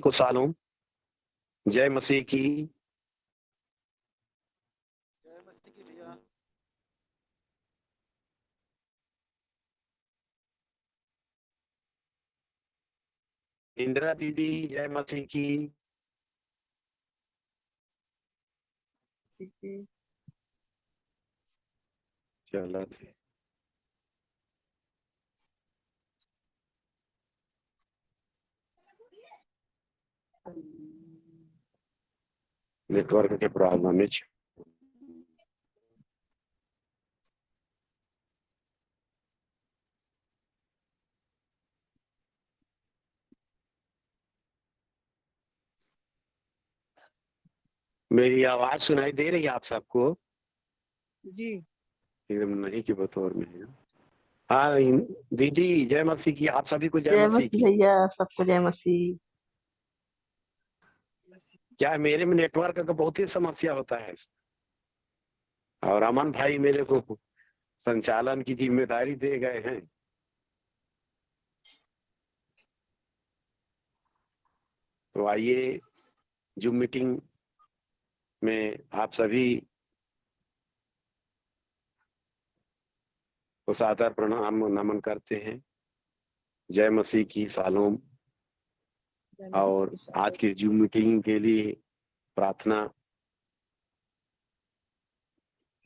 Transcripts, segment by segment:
को सालों जय मसीह की। जय मसीह की भैया। इंदिरा दीदी जय मसीह की। चलो नेटवर्क के प्रॉब्लम है। मेरी आवाज सुनाई दे रही है आप सबको? जी एकदम नहीं के बतौर में है। हाँ दीदी जय मसीह की। आप सभी को जय जय मसीह मसीह की। भैया, सबको जय मसीह। क्या है, मेरे में नेटवर्क का बहुत ही समस्या होता है और अमन भाई मेरे को संचालन की जिम्मेदारी दे गए हैं। तो आइए जूम मीटिंग में आप सभी को सादर प्रणाम नमन करते हैं। जय मसीह की सालों। और आज की जूम मीटिंग के लिए प्रार्थना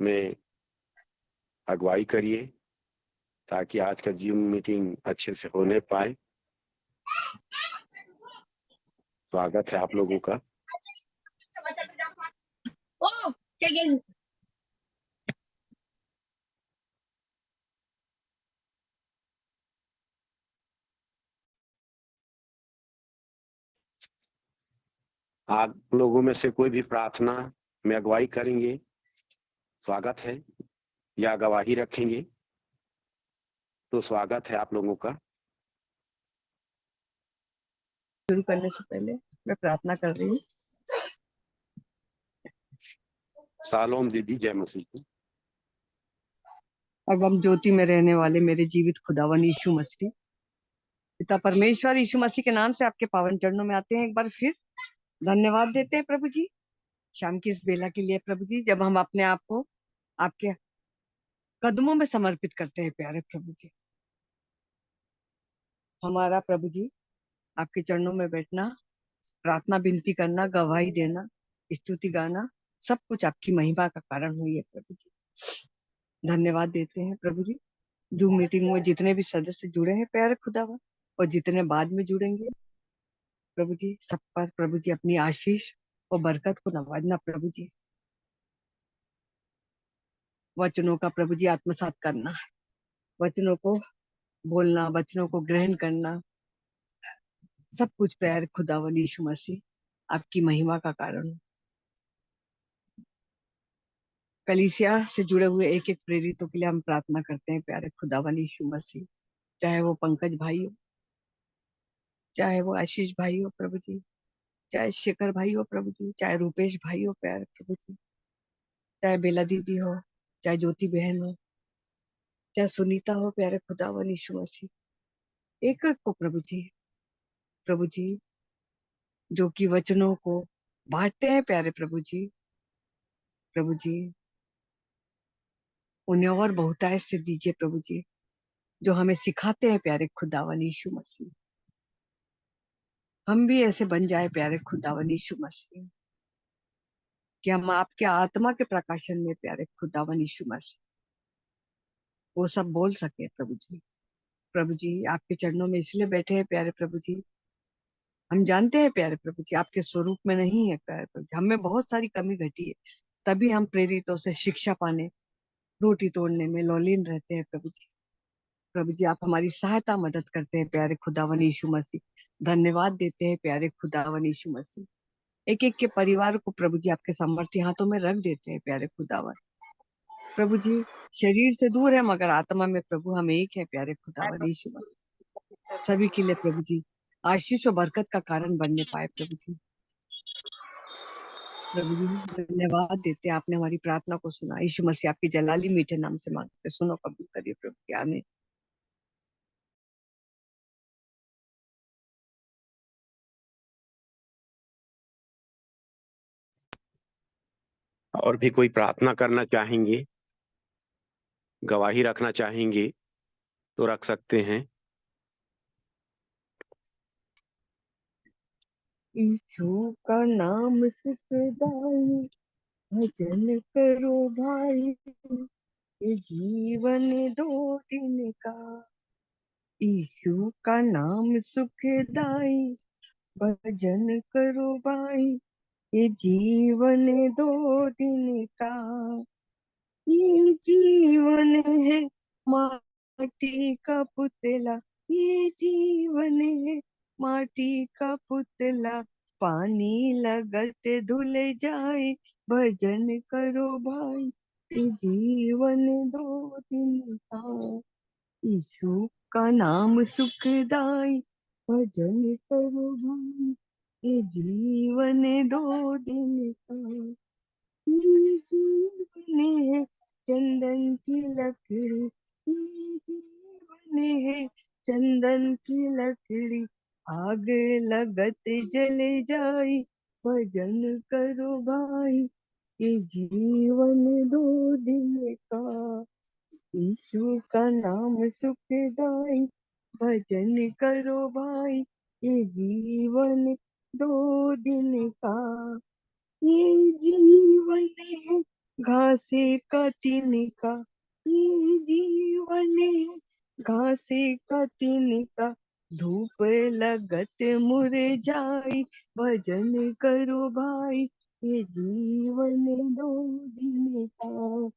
में अगुवाई करिए ताकि आज का जूम मीटिंग अच्छे से होने पाए। स्वागत है आप लोगों का। आप लोगों में से कोई भी प्रार्थना में अगुवाई करेंगे, स्वागत है, या गवाही रखेंगे तो स्वागत है आप लोगों का। शुरू करने से पहले मैं प्रार्थना कर रही हूँ। सालोम दीदी जय मसीह की। अब हम ज्योति में रहने वाले मेरे जीवित खुदावन यीशु मसीह, पिता परमेश्वर यीशु मसीह के नाम से आपके पावन चरणों में आते हैं। एक बार फिर धन्यवाद देते हैं प्रभु जी शाम की इस बेला के लिए प्रभु जी, जब हम अपने आप को आपके कदमों में समर्पित करते हैं। प्यारे प्रभु जी, हमारा प्रभु जी आपके चरणों में बैठना, प्रार्थना विनती करना, गवाही देना, स्तुति गाना, सब कुछ आपकी महिमा का कारण हुई है प्रभु जी। धन्यवाद देते हैं प्रभु जी। जूम मीटिंग में जितने भी सदस्य जुड़े हैं प्यारे खुदावन, और जितने बाद में जुड़ेंगे प्रभु जी, सब पर प्रभु जी अपनी आशीष और बरकत को नवाजना प्रभु जी। वचनों का प्रभु जी आत्मसात करना, वचनों को बोलना, वचनों को ग्रहण करना, सब कुछ प्यारे खुदावन यीशु मसीह आपकी महिमा का कारण। कलीसिया से जुड़े हुए एक एक प्रेरितों के लिए हम प्रार्थना करते हैं प्यारे खुदावन यीशु मसीह, चाहे वो पंकज भाई हो, चाहे वो आशीष भाई हो प्रभु जी, चाहे शेखर भाई हो प्रभु जी, चाहे रूपेश भाई हो प्यारे प्रभु जी, चाहे बेला दीदी हो, चाहे ज्योति बहन हो, चाहे सुनीता हो प्यारे खुदावन यीशु मसीह, एक एक को प्रभु जी जो कि वचनों को बांटते हैं प्यारे प्रभु जी उन्हें और बहुतायत से दीजिए प्रभु जी, जो हमें सिखाते हैं प्यारे खुदावन यीशु मसीह। हम भी ऐसे बन जाए प्यारे खुदावन यीशु मसीह कि हम आपके आत्मा के प्रकाशन में प्यारे खुदावन यीशु मसीह वो सब बोल सके प्रभु जी। प्रभु जी आपके चरणों में इसलिए बैठे हैं प्यारे प्रभु जी, हम जानते हैं प्यारे प्रभु जी आपके स्वरूप में नहीं है प्यारे प्रभु जी, हमें बहुत सारी कमी घटी है, तभी हम प्रेरितों से शिक्षा पाने, रोटी तोड़ने में लौलीन रहते हैं प्रभु जी। प्रभु जी आप हमारी सहायता मदद करते हैं प्यारे खुदावन यीशु मसीह। धन्यवाद देते हैं प्यारे खुदावन यीशु मसीह। एक एक के परिवार को प्रभु जी आपके सामर्थ्य हाथों में रख देते हैं प्यारे खुदावन। प्रभु जी शरीर से दूर है मगर आत्मा में प्रभु हम एक है प्यारे खुदावन यीशु मसीह। सभी के लिए प्रभु जी आशीष और बरकत का कारण बनने पाए प्रभु जी। प्रभु जी धन्यवाद देते हैं, आपने हमारी प्रार्थना को सुना। यीशु मसीह आपके जलाली मीठे नाम से मांगते, सुनो कबूल करिए प्रभु जी, आमीन। और भी कोई प्रार्थना करना चाहेंगे, गवाही रखना चाहेंगे तो रख सकते हैं। यीशु का नाम सुखदाई, भजन करो भाई, ये जीवन दो दिन का। यीशु का नाम सुखदाई, भजन करो भाई, ये जीवन दो दिन का। ये जीवन है माटी का पुतला, ये जीवन है माटी का पुतला, पानी लगते धुल जाए, भजन करो भाई, ये जीवन दो दिन का। यीशु का नाम सुखदाई, भजन करो भाई, ये जीवन दो दिन का। ये जीवन है चंदन की लकड़ी, ये जीवन है चंदन की लकड़ी, आग लगत जले जाए, भजन करो भाई, ये जीवन दो दिन का। यीशु का नाम सुखदाई, भजन करो भाई, ये जीवन दो दिन का। ये जीवन है घासे का तिनका, ये जीवन है घासे का तिनका, धूप लगत मुरझाई, भजन करो भाई, ये जीवन दो दिन का।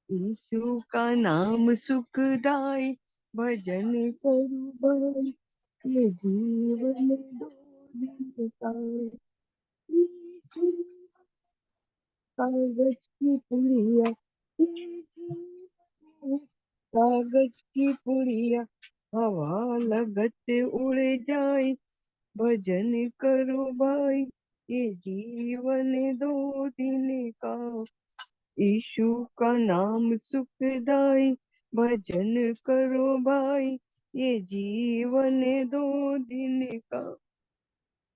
यीशु का नाम सुखदाई, भजन करो भाई, ये जीवन दो दिन का। ये जीवन कागज की पुड़िया, ये जीवन कागज की पुड़िया, हवा लगते उड़ जाए, भजन करो भाई, ये जीवन दो दिन का। यीशु का नाम सुखदाई, भजन करो भाई, ये जीवन दो दिन का।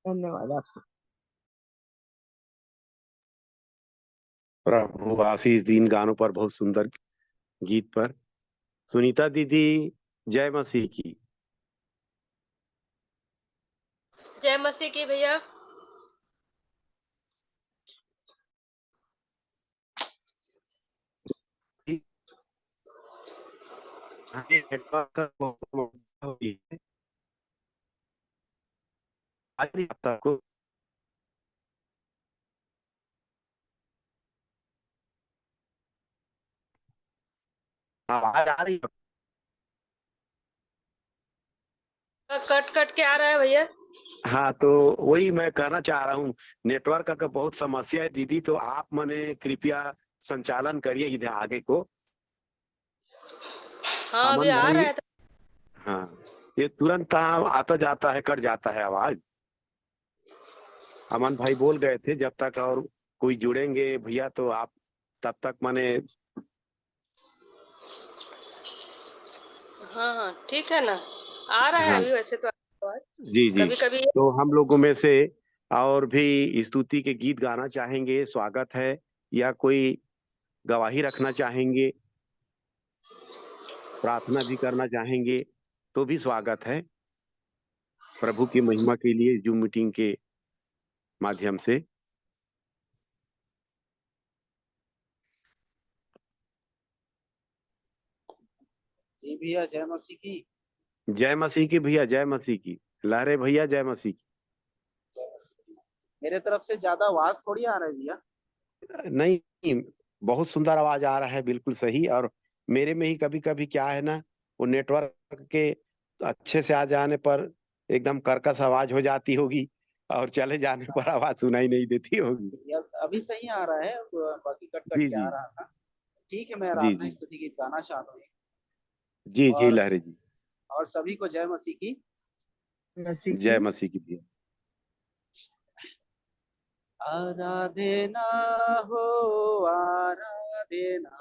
धन्यवाद आपसे। प्रभु आशीष दीन गानों पर, बहुत सुंदर गीत पर। सुनीता दीदी, जय मसीह की। जय मसीह की भैया। नेटवर्क का बहुत समस्या हो रही है, आज नहीं आता आपको। आवाज आ रही है? कट कट के आ रहा है भैया। हाँ, तो वही मैं कहना चाह रहा हूँ, नेटवर्क का बहुत समस्या है दीदी, तो आप मने कृपया संचालन करिए इधर आगे को। हाँ अभी अमन आ भाई, रहा है तो। हाँ, ये तुरंत आता जाता है, कट जाता है आवाज। अमन भाई बोल गए थे जब तक और कोई जुड़ेंगे भैया तो आप तब तक मने। हाँ हाँ ठीक है ना, आ रहा है हाँ अभी वैसे तो आवाज। जी जी। कभी कभी तो हम लोगों में से और भी स्तुति के गीत गाना चाहेंगे, स्वागत है, या कोई गवाही रखना चाहेंगे, प्रार्थना भी करना चाहेंगे, तो भी स्वागत है प्रभु की महिमा के लिए जूम मीटिंग के माध्यम से। जी भैया, जय मसीह की। जय मसीह की भैया, जय मसीह की लहरे भैया, जय मसीह की। जय मसीह की। मेरे तरफ से ज्यादा आवाज थोड़ी आ रहा है भैया। नहीं, बहुत सुंदर आवाज आ रहा है, बिल्कुल सही। और मेरे में ही कभी कभी क्या है ना, वो नेटवर्क के अच्छे से आ जाने पर एकदम कर्कश आवाज हो जाती होगी, और चले जाने पर आवाज सुनाई नहीं देती होगी। भैया अभी सही आ रहा है, बाकी कट कट जी के जी आ रहा था। ठीक है, मैं जी आराधना जी स्तुति गीत गाना चाहता हूँ। जी जी और लहरे जी, और सभी को जय मसीह की। मसीह जय की। मसीह की भैया। आराधना हो, आराधना,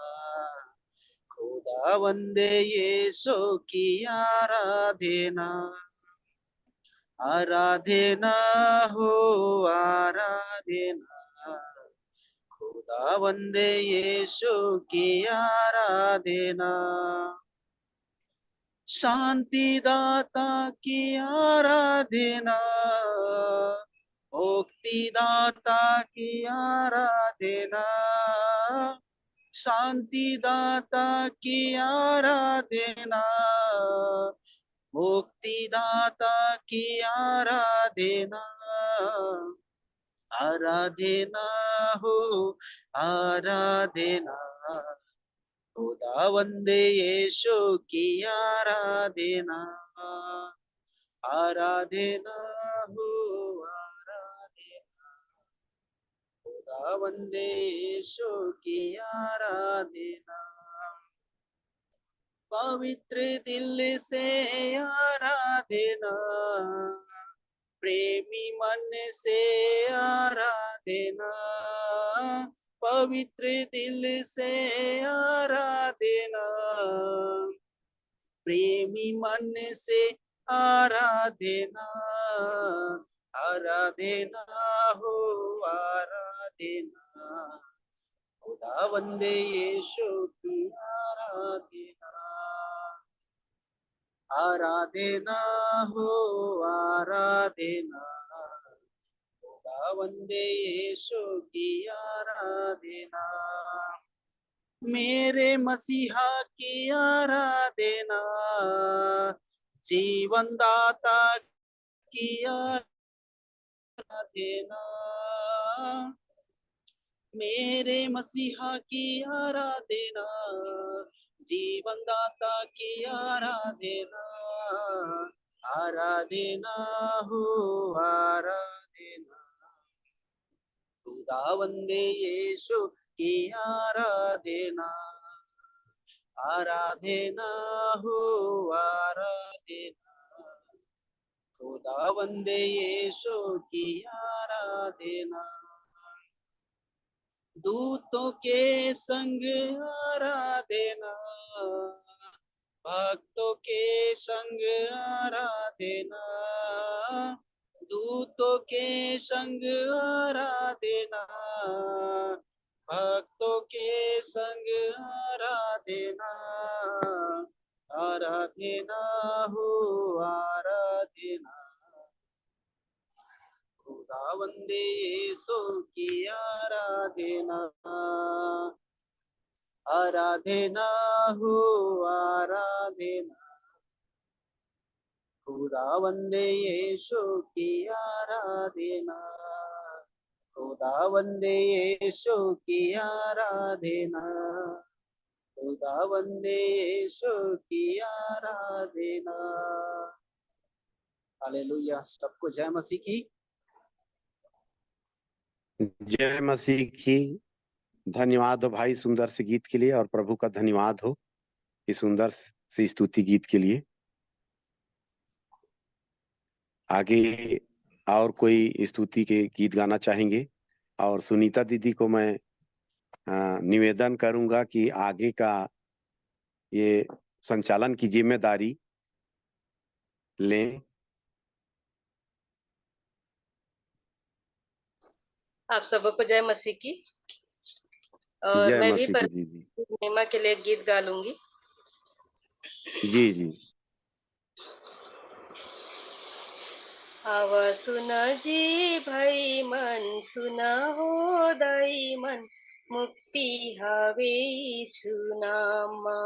खुदा वंदे यीशु की आराधना। आराधना हो, आराधना, खुदा वंदे यीशु की आराधना। शांति दाता की आराधना, मुक्ति दाता की आराधना, शांति दाता की आराधना, मुक्ति दाता की आराधना। आराधना हो, आराधना, खुदा वंदे यीशु की आराधना। आराधना हो, आराधना, खुदा वंदे यीशु की आराधना। पवित्र दिल से आराधना, प्रेमी मन से आराधना, पवित्र दिल से आराधना, प्रेमी मन से आराधना। आराधना हो, आराधना, खुदा वंदे यीशु की आराधना। आराधना हो, आराधना, खुदा वंदे यीशु की आराधना। मेरे मसीहा की आराधना, जीवन दाता की आराधना। मेरे मसीहा की आराधना, जीवन दाता की आराधना। आराधना हो, आराधना, खुदा वंदे यीशु की आराधना। आराधना हो, आराधना, खुदा वंदे यीशु की आराधना। दूतों के संग आराधना, भक्तों के संग आराधना, दूतों के संग आराधना, भक्तों के संग आराधना, आराधना हो आराधना, खुदावंदे यीशु की आराधना, आराधना हो आराधना, खुदावंदे यीशु की आराधना, खुदावंदे यीशु की आराधना, खुदावंदे यीशु की आराधना। हालेलुया। सबको जय मसीह की। जय मसीह की। धन्यवाद हो भाई सुंदर से गीत के लिए, और प्रभु का धन्यवाद हो इस सुंदर से स्तुति गीत के लिए। आगे और कोई स्तुति के गीत गाना चाहेंगे? और सुनीता दीदी को मैं निवेदन करूंगा कि आगे का ये संचालन की जिम्मेदारी लें। आप सबको जय मसीह की। और जय मैं भी मसीह की दीदी। महिमा के लिए एक गीत गा लूंगी। जी जी। आवा सुना जी भाई मन, सुना हो दाई मन, मुक्ति हावे सुनामा।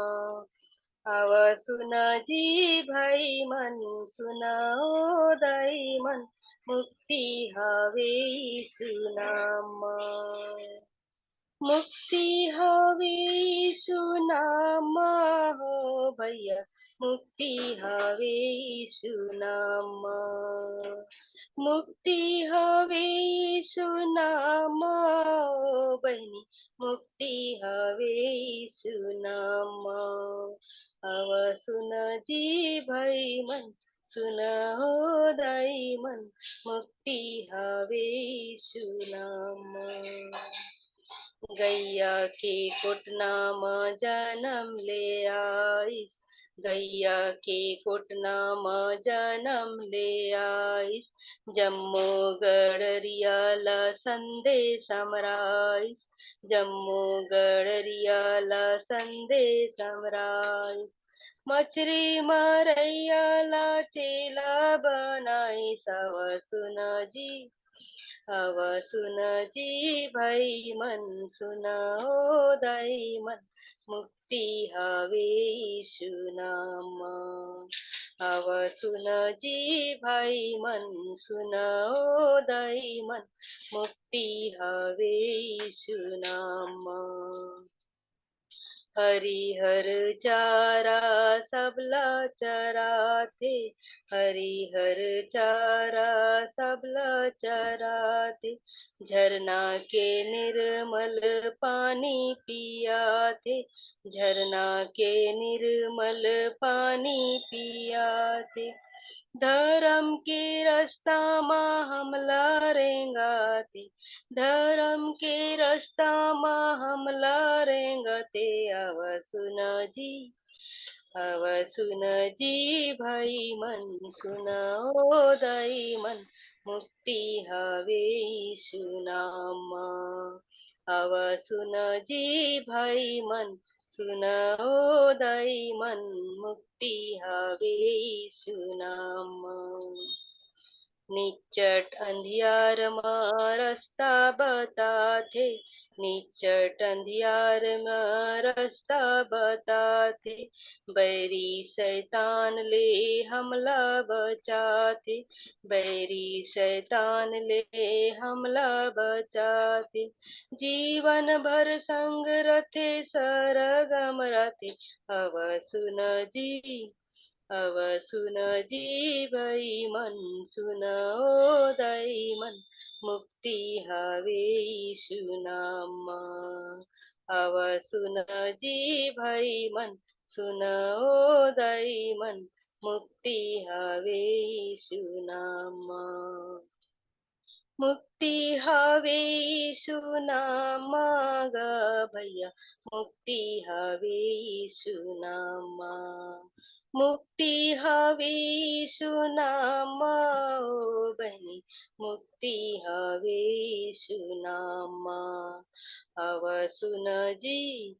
आवा सुना जी भाई मन, सुना हो दाई मन, मुक्ति हावे सुनामा। मुक्ति हवे सुनामा हो भैया, मुक्ति हवे सुनामा, मुक्ति हवे सुनामा ओ बहनी, मुक्ति हवे सुनामा। आव सुन जी भाई मन, सुना हो दाई मन, मुक्ति हवे सुनामा। गैया के कुटना में जन्म ले आइस, गैया के कुटना में जन्म ले आइस, जम्मू गढ़रियाला संदेश समराइस, जम्मू गढ़रियाला संदेश समराइस। मछरी मरैयाला चेला बनाई, सव सुना जी, हव सुन जी भाई मन, सुना ओ दाई मन, मुक्ति हवे सुनामा। हव सुन जी भाई मन, सुना ओ दाई मन, मुक्ति हवे सुनामा। हरिहर चारा सबला चराते, हरिहर चारा सबला चराते, झरना के निर्मल पानी पियाते, झरना के निर्मल पानी पियाते। धर्म के रास्ता में हमला रेंगाते, धर्म के रास्ता में हमला रेंगते। आव सुन जी, आव सुन जी भाई मन, सुना ओ दाई मन, मुक्ति हवे सुनामा। आव सुन जी भाई मन, सुना ओ दाई मन, मुक्ति हवे सुनामा। निचट अंधियार में रास्ता बताते, निचट अंधियार में रास्ता बताते, बैरी शैतान ले हमला बचाते, बैरी शैतान ले हमला बचाते। जीवन भर संग रथे सरगम रथे, अब सुन जी, अब सुन जी भाई मन, सुन ओ दाई मन, मुक्ति हवे सुनामा। अब सुन जी भाई मन, सुन ओ दाई मन, मुक्ति हवे सुनामा। मुक्ति मुक्ति हवे यीशु नामा ग भैया, मुक्ति हवे यीशु नामा, मुक्ति हवे यीशु नामा ओ बहनी, मुक्ति हवे यीशु नामा। अव सुन जी,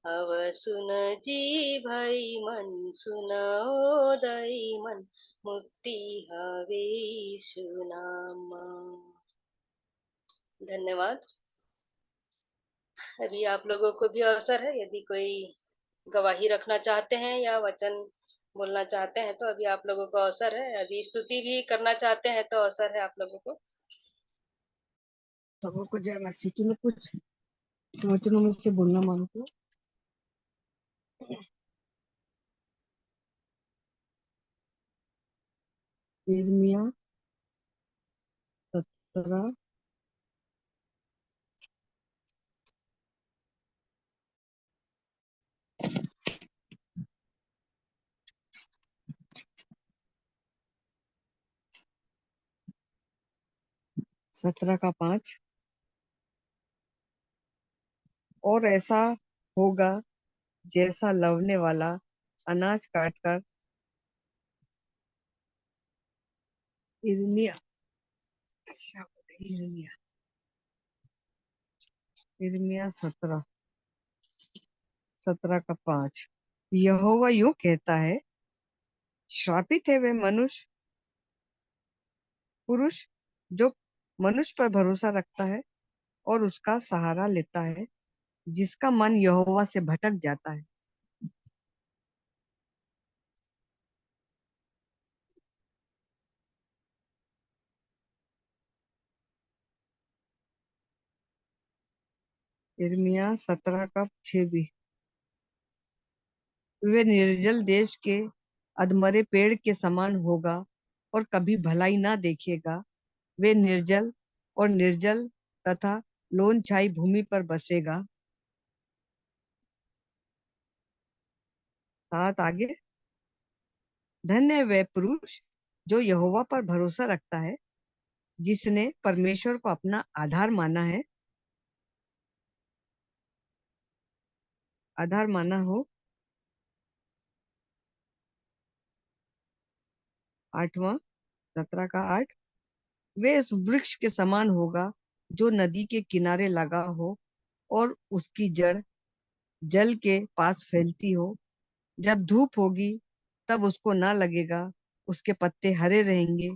अव सुन जी भाई मन, सुन ओ दई मन, मुक्ति हवे यीशु नामा। धन्यवाद। अभी आप लोगों को भी अवसर है, यदि कोई गवाही रखना चाहते हैं या वचन बोलना चाहते हैं तो अभी आप लोगों को अवसर है। यदि स्तुति भी करना चाहते हैं तो अवसर है आप लोगों को। सबको जय मसीह की। मैं कुछ वचनों में से बोलना मांगती हूँ। यिर्मयाह 17 17 का 5। और ऐसा होगा जैसा लवने वाला अनाज काटकर, यिर्मयाह यिर्मयाह यिर्मयाह 17 का 5। यहोवा यूं कहता है, श्रापित है वे मनुष्य पुरुष जो मनुष्य पर भरोसा रखता है और उसका सहारा लेता है, जिसका मन यहोवा से भटक जाता है। यिर्मयाह 17 का 6 भी। वे निर्जल देश के अधमरे पेड़ के समान होगा और कभी भलाई ना देखेगा। वे निर्जल और निर्जल तथा लोन छाई भूमि पर बसेगा। 7 आगे। धन्य है वह पुरुष जो यहोवा पर भरोसा रखता है, जिसने परमेश्वर को अपना आधार माना हो। 8वां 17 का 8। वे इस वृक्ष के समान होगा जो नदी के किनारे लगा हो और उसकी जड़ जल के पास फैलती हो। जब धूप होगी तब उसको ना लगेगा, उसके पत्ते हरे रहेंगे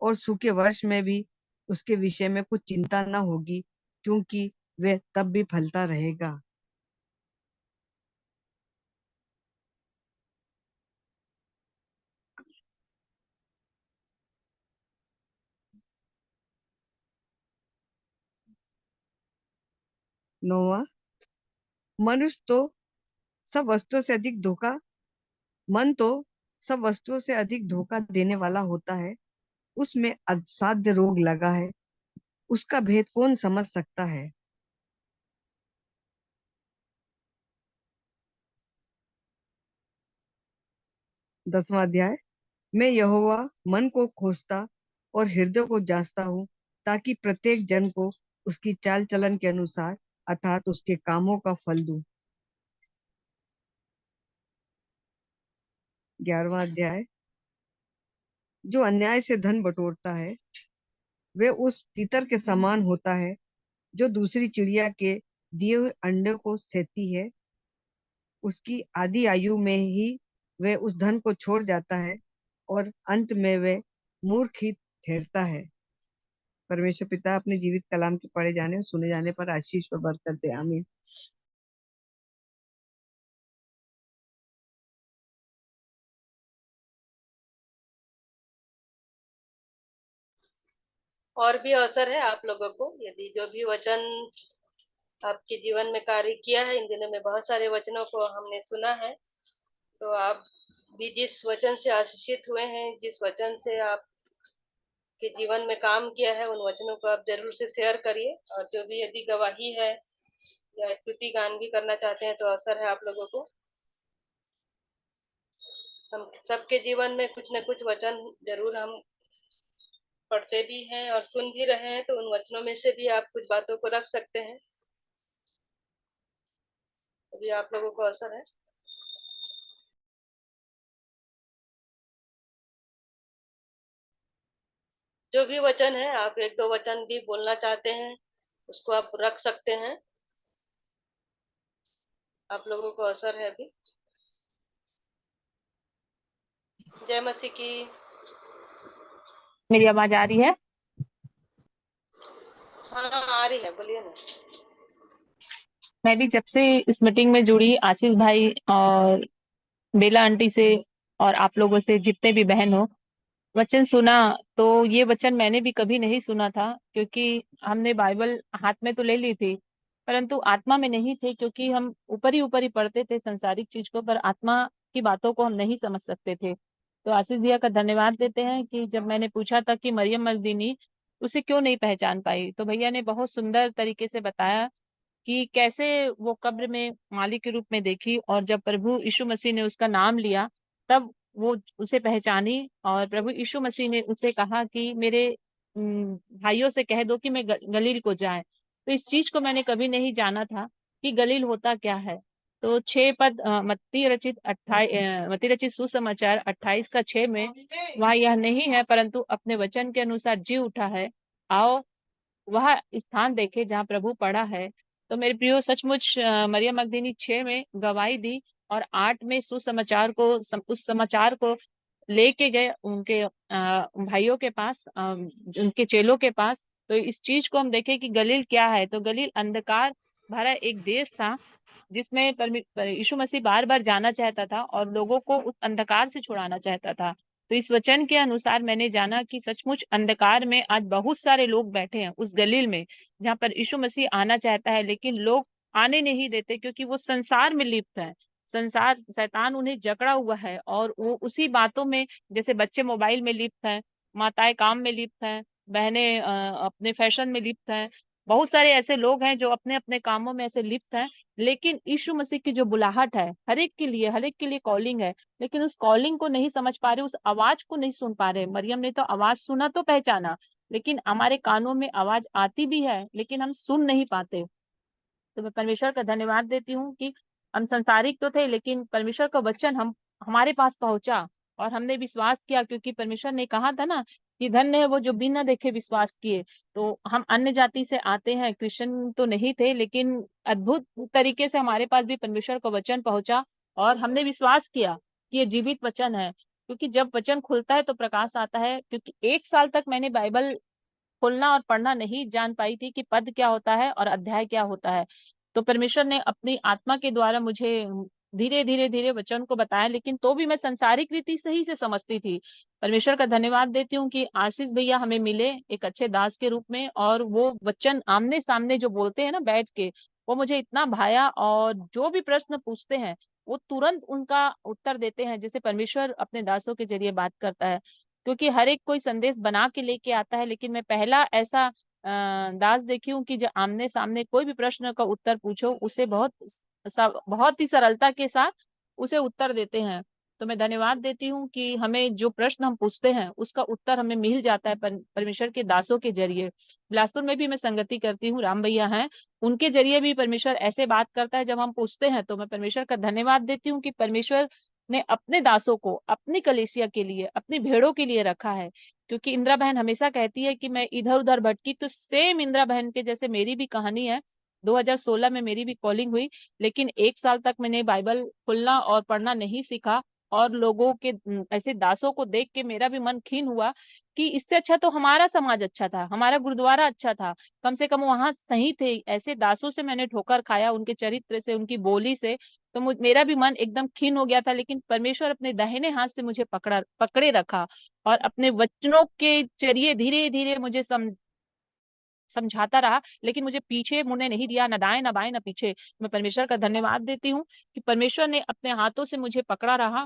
और सूखे वर्ष में भी उसके विषय में कुछ चिंता ना होगी, क्योंकि वह तब भी फलता रहेगा। नौवां। मनुष्य तो सब वस्तुओं से अधिक धोखा मन तो सब वस्तुओं से अधिक धोखा देने वाला होता है। उसमें असाध्य रोग लगा है, उसका भेद कौन समझ सकता है। 10वां अध्याय। मैं यहोवा मन को खोजता और हृदय को जांचता हूँ, ताकि प्रत्येक जन को उसकी चाल चलन के अनुसार अर्थात उसके कामों का फल दूं। 11वां अध्याय। जो अन्याय से धन बटोरता है वे उस तीतर के समान होता है जो दूसरी चिड़िया के दिए हुए अंडे को सेती है। उसकी आधी आयु में ही वह उस धन को छोड़ जाता है और अंत में वह मूर्ख ही ठहरता है। परमेश्वर पिता अपने जीवित कलाम के पढ़े जाने और सुने जाने पर आशीष और बरकत दे। आमीन। और भी अवसर है आप लोगों को, यदि जो भी वचन आपके जीवन में कार्य किया है, इन दिनों में बहुत सारे वचनों को हमने सुना है, तो आप भी जिस वचन से आशीषित हुए हैं, जिस वचन से आप के जीवन में काम किया है, उन वचनों को आप जरूर से शेयर करिए। और जो भी यदि गवाही है या स्तुति गान भी करना चाहते हैं तो अवसर है आप लोगों को। हम सबके जीवन में कुछ न कुछ वचन जरूर हम पढ़ते भी हैं और सुन भी रहे हैं, तो उन वचनों में से भी आप कुछ बातों को रख सकते हैं। अभी आप लोगों को अवसर है। जो भी वचन है, आप एक दो वचन भी बोलना चाहते हैं, उसको आप रख सकते हैं। आप लोगों को अवसर है अभी। जय मसीह की। मेरी आवाज आ रही है? हाँ आ रही है, बोलिए ना। मैं भी जब से इस मीटिंग में जुड़ी, आशीष भाई और बेला आंटी से और आप लोगों से, जितने भी बहन हो, वचन सुना, तो ये वचन मैंने भी कभी नहीं सुना था, क्योंकि हमने बाइबल हाथ में तो ले ली थी, परंतु आत्मा में नहीं थे, क्योंकि हम ऊपर ही पढ़ते थे संसारिक चीज को, पर आत्मा की बातों को हम नहीं समझ सकते थे। तो आशीष भैया का धन्यवाद देते हैं कि जब मैंने पूछा था कि मरियम मजदीनी उसे क्यों नहीं पहचान पाई, तो भैया ने बहुत सुंदर तरीके से बताया कि कैसे वो कब्र में माली के रूप में देखी, और जब प्रभु यीशु मसीह ने उसका नाम लिया तब वो उसे पहचानी, और प्रभु यीशु मसीह ने उसे कहा कि मेरे भाइयों से कह दो कि मैं गलील को जाए। तो इस चीज को मैंने कभी नहीं जाना था कि गलील होता क्या है। तो 6 पद मत्ती रचित सुसमाचार 28 का 6 में वहाँ यह नहीं है, परंतु अपने वचन के अनुसार जी उठा है, आओ वह स्थान देखे जहाँ प्रभु पड़ा है। तो मेरे प्रियो, सचमुच मरियम मगदलीनी 6 में गवाही दी, और 8 में सुसमाचार को उस समाचार को लेके गए उनके भाइयों के पास, उनके चेलों के पास। तो इस चीज को हम देखें कि गलील क्या है, तो गलील अंधकार भरा एक देश था, जिसमें यीशु मसीह बार बार जाना चाहता था और लोगों को उस अंधकार से छुड़ाना चाहता था। तो इस वचन के अनुसार मैंने जाना कि सचमुच अंधकार में आज बहुत सारे लोग बैठे हैं उस गलील में, जहाँ पर यीशु मसीह आना चाहता है, लेकिन लोग आने नहीं देते, क्योंकि वो संसार में लिप्त है। संसार, शैतान उन्हें जकड़ा हुआ है, और वो उसी बातों में, जैसे बच्चे मोबाइल में लिप्त हैं, माताएं काम में लिप्त हैं, बहनें अपने फैशन में लिप्त हैं, बहुत सारे ऐसे लोग हैं जो अपने अपने कामों में ऐसे लिप्त हैं। लेकिन यीशु मसीह की जो बुलाहट है, हर एक के लिए कॉलिंग है, लेकिन उस कॉलिंग को नहीं समझ पा रहे, उस आवाज को नहीं सुन पा रहे। मरियम ने तो आवाज सुना तो पहचाना, लेकिन हमारे कानों में आवाज आती भी है, लेकिन हम सुन नहीं पाते। तो मैं परमेश्वर का धन्यवाद देती हूँ कि हम संसारिक तो थे, लेकिन परमेश्वर का वचन हम हमारे पास पहुंचा, और हमने विश्वास किया, क्योंकि परमेश्वर ने कहा था ना कि धन्य है वो जो बिना देखे विश्वास किए। तो हम अन्य जाति से आते हैं, क्रिश्चियन तो नहीं थे, लेकिन अद्भुत तरीके से हमारे पास भी परमेश्वर का वचन पहुंचा, और हमने विश्वास किया कि ये जीवित वचन है। क्योंकि जब वचन खुलता है तो प्रकाश आता है। क्योंकि 1 साल तक मैंने बाइबल खोलना और पढ़ना नहीं जान पाई थी कि पद क्या होता है और अध्याय क्या होता है। तो परमेश्वर ने अपनी आत्मा के द्वारा मुझे धीरे धीरे वचन को बताया, लेकिन तो भी मैं संसारिक रीति सही से समझती थी। परमेश्वर का धन्यवाद देती हूँ कि आशीष भैया हमें मिले एक अच्छे दास के रूप में, और वो वचन आमने सामने जो बोलते हैं ना बैठ के, वो मुझे इतना भाया, और जो भी प्रश्न पूछते हैं वो तुरंत उनका उत्तर देते हैं, जैसे परमेश्वर अपने दासों के जरिए बात करता है। क्योंकि हर एक कोई संदेश बना के लेके आता है, लेकिन मैं पहला ऐसा दास देखी हूँ कि जो आमने सामने कोई भी प्रश्न का उत्तर पूछो, उसे बहुत ही सरलता के साथ उसे उत्तर देते हैं। तो मैं धन्यवाद देती हूँ कि हमें जो प्रश्न हम पूछते हैं उसका उत्तर हमें मिल जाता है परमेश्वर के दासों के जरिए। बिलासपुर में भी मैं संगति करती हूँ, राम भैया हैं, उनके जरिए भी परमेश्वर ऐसे बात करता है जब हम पूछते हैं। तो मैं परमेश्वर का धन्यवाद देती हूँ कि परमेश्वर ने अपने दासों को अपनी कलीसिया के लिए, अपनी भेड़ों के लिए रखा है। क्योंकि इंदिरा बहन हमेशा कहती है कि मैं इधर उधर भटकी, तो सेम इंदिरा बहन के जैसे मेरी भी कहानी है। 2016 में मेरी भी कॉलिंग हुई, लेकिन 1 साल तक मैंने बाइबल खोलना और पढ़ना नहीं सीखा, और लोगों के ऐसे दासों को देख के मेरा भी मन खीन हुआ कि इससे अच्छा तो हमारा समाज अच्छा था, हमारा गुरुद्वारा अच्छा था, कम से कम वहां सही थे। ऐसे दासों से मैंने ठोकर खाया, उनके चरित्र से, उनकी बोली से। तो मेरा भी मन एकदम खीन हो गया था, लेकिन परमेश्वर अपने दाहिने हाथ से मुझे पकड़े रखा, और अपने वचनों के जरिए धीरे धीरे मुझे समझाता रहा, लेकिन मुझे पीछे मुड़ने नहीं दिया, न दाएं न बाएं न पीछे। मैं परमेश्वर का धन्यवाद देती हूँ कि परमेश्वर ने अपने हाथों से मुझे पकड़ा रहा।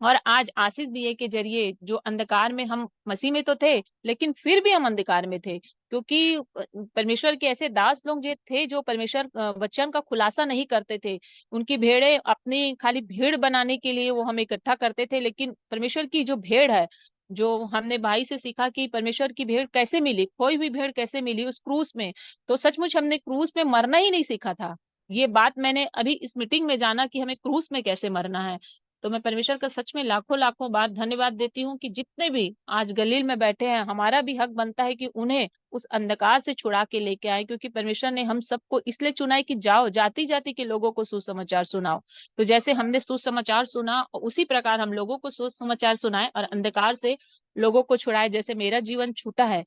और आज आशीष बीए के जरिए, जो अंधकार में हम मसीह में तो थे, लेकिन फिर भी हम अंधकार में थे, क्योंकि परमेश्वर के ऐसे दास लोग जो थे, जो परमेश्वर वचन का खुलासा नहीं करते थे। उनकी भेड़े अपनी खाली भीड़ बनाने के लिए वो हम इकट्ठा करते थे, लेकिन परमेश्वर की जो भेड़ है जो हमने भाई से सीखा कि परमेश्वर की भेड़ कैसे मिली, खोई हुई भेड़ कैसे मिली उस क्रूस में, तो सचमुच हमने क्रूस में मरना ही नहीं सीखा था। ये बात मैंने अभी इस मीटिंग में जाना कि हमें क्रूस में कैसे मरना है। तो मैं परमेश्वर का सच में लाखों लाखों बार धन्यवाद देती हूँ कि जितने भी आज गलील में बैठे हैं, हमारा भी हक बनता है कि उन्हें उस अंधकार से छुड़ा के लेके आए, क्योंकि परमेश्वर ने हम सबको इसलिए चुना है कि जाओ जाति जाति के लोगों को सुसमाचार सुनाओ। तो जैसे हमने सुसमाचार सुना, उसी प्रकार हम लोगों को सुसमाचार सुनाए और अंधकार से लोगों को छुड़ाए, जैसे मेरा जीवन छूटा है।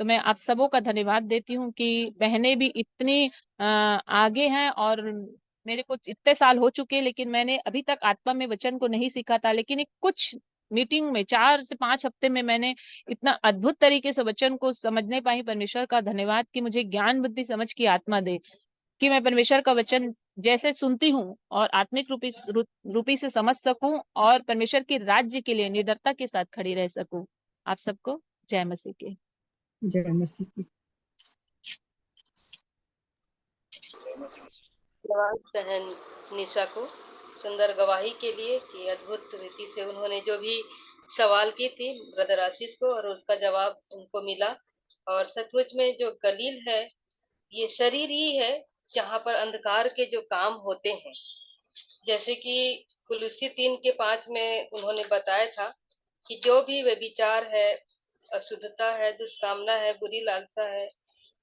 तो मैं आप सबों का धन्यवाद देती हूँ कि बहनें भी इतनी आगे हैं, और मेरे को इतने साल हो चुके, लेकिन मैंने अभी तक आत्मा में वचन को नहीं सीखा था, लेकिन एक कुछ मीटिंग में 4 से 5 हफ्ते में मैंने इतना अद्भुत तरीके से वचन को समझने पाई। परमेश्वर का धन्यवाद कि मुझे ज्ञान बुद्धि समझ की आत्मा दे, कि मैं परमेश्वर का वचन जैसे सुनती हूँ और आत्मिक रूपी से समझ सकूं, और परमेश्वर के राज्य के लिए निडरता के साथ खड़ी रह सकूं। आप सबको जय मसीह की। जय मसीह की। धन्यवाद बहन निशा को सुंदर गवाही के लिए कि अद्भुत रीति से उन्होंने जो भी सवाल की थी ब्रदर आशीष को, और उसका जवाब उनको मिला। और सचमुच में जो गलील है ये शरीर ही है जहाँ पर अंधकार के जो काम होते हैं, जैसे कि कुलुस्सी 3:5 में उन्होंने बताया था कि जो भी व्यभिचार है, अशुद्धता है, दुष्कामना है, बुरी लालसा है,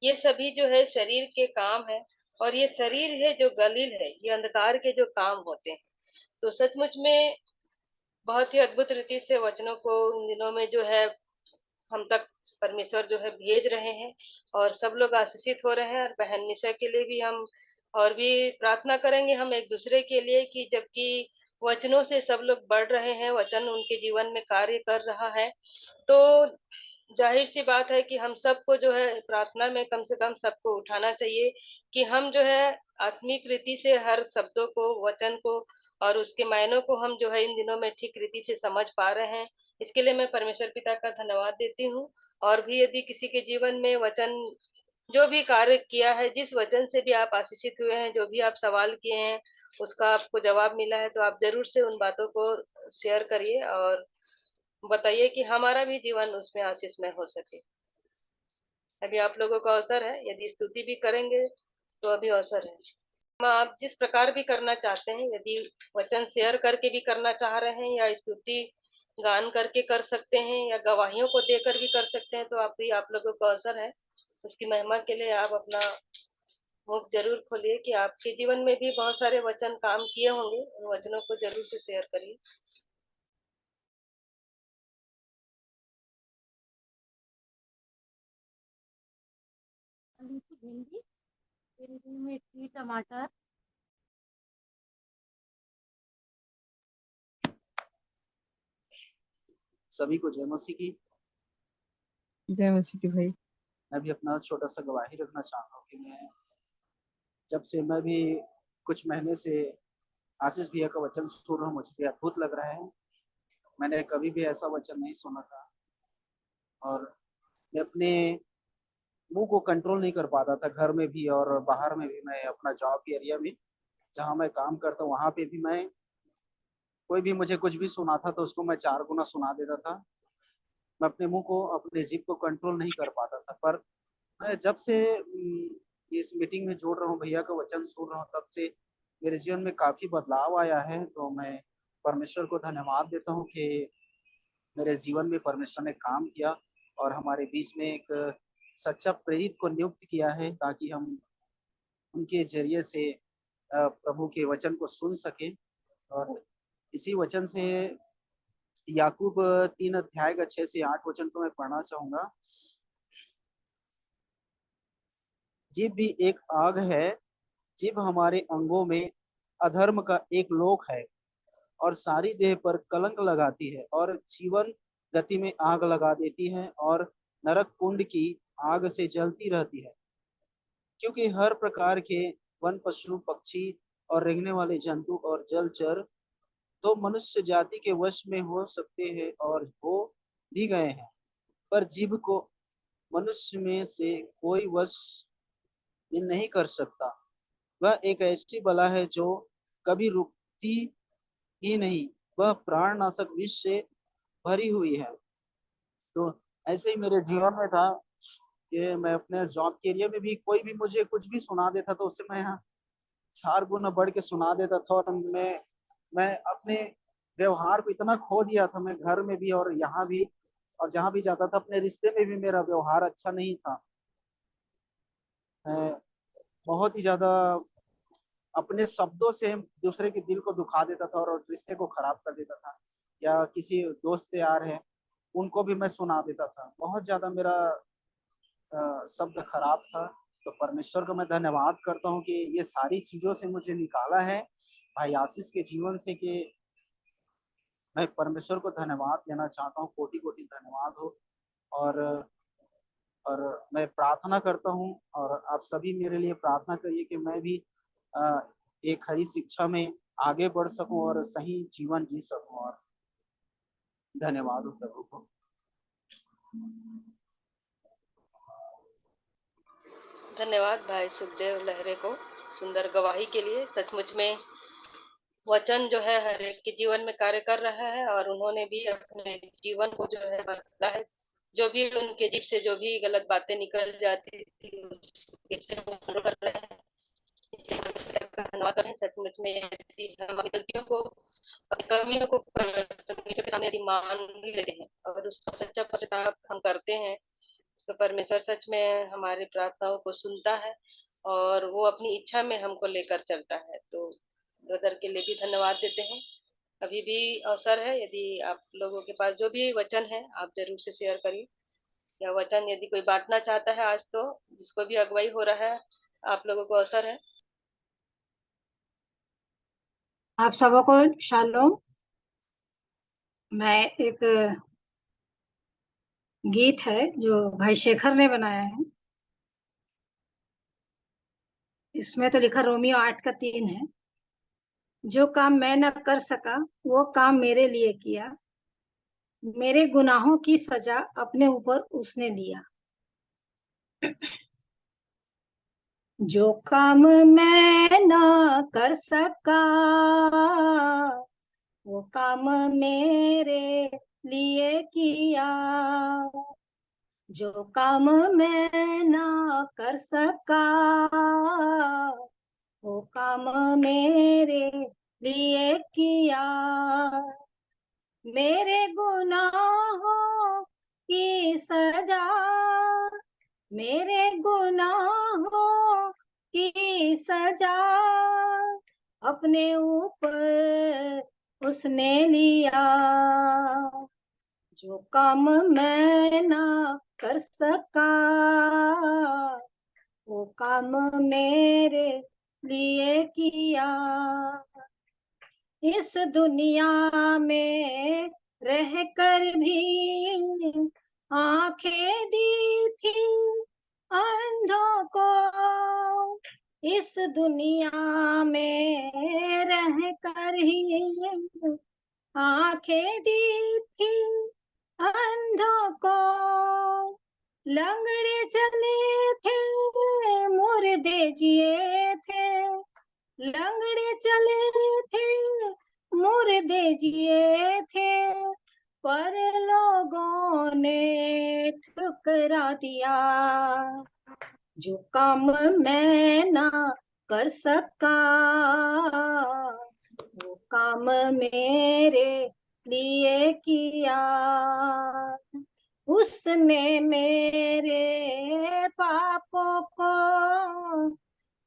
ये सभी जो है शरीर के काम है। और ये शरीर है जो गलील है, ये अंधकार के जो काम होते हैं। तो सचमुच में बहुत ही अद्भुत रीति से वचनों को इन दिनों में जो है हम तक परमेश्वर जो है भेज रहे हैं, और सब लोग आशीषित हो रहे हैं। और बहन निशा के लिए भी हम और भी प्रार्थना करेंगे हम एक दूसरे के लिए, कि जबकि वचनों से सब लोग बढ़ रहे हैं, वचन उनके जीवन में कार्य कर रहा है, तो जाहिर सी बात है कि हम सबको जो है प्रार्थना में कम से कम सबको उठाना चाहिए कि हम जो है आत्मिक रीति से हर शब्दों को, वचन को और उसके मायनों को हम जो है इन दिनों में ठीक रीति से समझ पा रहे हैं। इसके लिए मैं परमेश्वर पिता का धन्यवाद देती हूँ। और भी यदि किसी के जीवन में वचन जो भी कार्य किया है, जिस वचन से भी आप आशीषित हुए हैं, जो भी आप सवाल किए हैं उसका आपको जवाब मिला है, तो आप जरूर से उन बातों को शेयर करिए और बताइए कि हमारा भी जीवन उसमें आशीषमय हो सके। अभी आप लोगों का अवसर है, यदि स्तुति भी करेंगे तो अभी अवसर है। आप जिस प्रकार भी करना चाहते हैं, यदि वचन शेयर करके भी करना चाह रहे हैं या स्तुति गान करके कर सकते हैं या गवाहियों को देकर भी कर सकते हैं, तो आप लोगों का अवसर है। उसकी महिमा के लिए आप अपना मुख जरूर खोलिए कि आपके जीवन में भी बहुत सारे वचन काम किए होंगे, उन वचनों को जरूर से शेयर करिए। भिंडी, मिर्ची, टमाटर। सभी को जय मसीह की। जय मसीह की भाई। मैं भी अपना छोटा सा गवाही रखना चाहता हूँ कि मैं जब से मैं भी कुछ महीने से आशीष भैया का वचन सुन रहा हूँ, मुझे भी अद्भुत लग रहा है। मैंने कभी भी ऐसा वचन नहीं सुना था और मैं अपने मुंह को कंट्रोल नहीं कर पाता था, घर में भी और बाहर में भी। मैं अपना जॉब एरिया में जहाँ मैं काम करता हूँ वहाँ पे भी मैं, कोई भी मुझे कुछ भी सुनाता तो उसको मैं 4 गुना सुना देता था। मैं अपने मुंह को, अपने जिप को कंट्रोल नहीं कर पाता था। पर मैं जब से इस मीटिंग में जोड़ रहा हूँ, भैया का वचन सुन रहा हूँ, तब से मेरे जीवन में काफी बदलाव आया है। तो मैं परमेश्वर को धन्यवाद देता हूँ कि मेरे जीवन में परमेश्वर ने काम किया और हमारे बीच में एक सच्चा प्रेरित को नियुक्त किया है, ताकि हम उनके जरिए से प्रभु के वचन को सुन सके। और इसी वचन से याकूब 3 अध्याय का 6 से 8 वचन को मैं पढ़ना चाहूंगा। जीभ भी एक आग है, जीभ हमारे अंगों में अधर्म का एक लोक है और सारी देह पर कलंक लगाती है और जीवन गति में आग लगा देती है और नरक कुंड की आग से जलती रहती है। क्योंकि हर प्रकार के वन, पशु, पक्षी और रेंगने वाले जंतु और जलचर तो मनुष्य जाति के वश में हो सकते हैं और हो भी गए हैं, पर जीभ को मनुष्य में से कोई वश नहीं कर सकता। वह एक ऐसी बला है जो कभी रुकती ही नहीं, वह प्राणनाशक विष से भरी हुई है तो ऐसे ही मेरे जीवन में था कि मैं अपने जॉब के एरिया में भी कोई भी मुझे कुछ भी सुना देता तो उससे मैं 4 गुना बढ़ के सुना देता था। और मैं अपने व्यवहार को इतना खो दिया था, मैं घर में भी और यहाँ भी, और जहाँ भी जाता था अपने रिश्ते में भी मेरा व्यवहार अच्छा नहीं था। मैं बहुत ही ज्यादा अपने शब्दों से दूसरे के दिल को दुखा देता था और रिश्ते को खराब कर देता था। या किसी दोस्त यार है उनको भी मैं सुना देता था। बहुत ज्यादा मेरा शब्द खराब था। तो परमेश्वर को मैं धन्यवाद करता हूँ कि ये सारी चीजों से मुझे निकाला है भाई आशीष के जीवन से। कि मैं परमेश्वर को धन्यवाद देना चाहता हूँ, कोटि कोटि धन्यवाद हो। और और मैं प्रार्थना करता हूँ और आप सभी मेरे लिए प्रार्थना करिए कि मैं भी एक हरी शिक्षा में आगे बढ़ सकूं और सही जीवन जी सकूं। और धन्यवाद हो प्रभु को। धन्यवाद भाई सुखदेव लहरे को सुंदर गवाही के लिए। सचमुच में वचन जो है हर एक के जीवन में कार्य कर रहा है और उन्होंने भी अपने जीवन को जो है बदला है। जो भी उनके जीव से जो भी गलत बातें निकल जाती थी उससे वो कंट्रोल कर रहे हैं। इससे परमेश्वर का धन्यवाद करें। सचमुच में यदि हम अपनी गलतियों को अपनी कमियों को परमेश्वर के सामने यदि मान भी लेते हैं और उसका सच्चा पश्चाताप हम करते हैं तो परमेश्वर सच में हमारी प्रार्थनाओं को सुनता है और वो अपनी इच्छा में हमको लेकर चलता है। तो ब्रदर के लिए भी धन्यवाद देते हैं। अभी भी अवसर है, यदि आप लोगों के पास जो भी वचन है आप जरूर से शेयर करिए। या वचन यदि कोई बांटना चाहता है आज, तो जिसको भी अगुवाई हो रहा है आप लोगों को अवसर है। आप सबको शालोम। मैं एक गीत है जो भाई शेखर ने बनाया है। इसमें तो लिखा रोमियो 8:3 है। जो काम मैं न कर सका वो काम मेरे लिए किया, मेरे गुनाहों की सजा अपने ऊपर उसने लिया। जो काम मैं न कर सका वो काम मेरे लिए किया, जो काम मैं ना कर सका वो काम मेरे लिए किया, मेरे गुनाहों की सजा, मेरे गुनाहों की सजा अपने ऊपर उसने लिया। जो काम मैं ना कर सका वो काम मेरे लिए किया। इस दुनिया में रहकर भी आंखें दी थी अंधों को, इस दुनिया में रहकर ही आंखें दी थी अंधों को, लंगड़े चले थे मुर्दे जिए थे, लंगड़े चले थे मुर्दे जिए थे, पर लोगों ने ठुकरा दिया। जो काम मैं ना कर सका वो काम मेरे लिए किया, उसने मेरे पापों को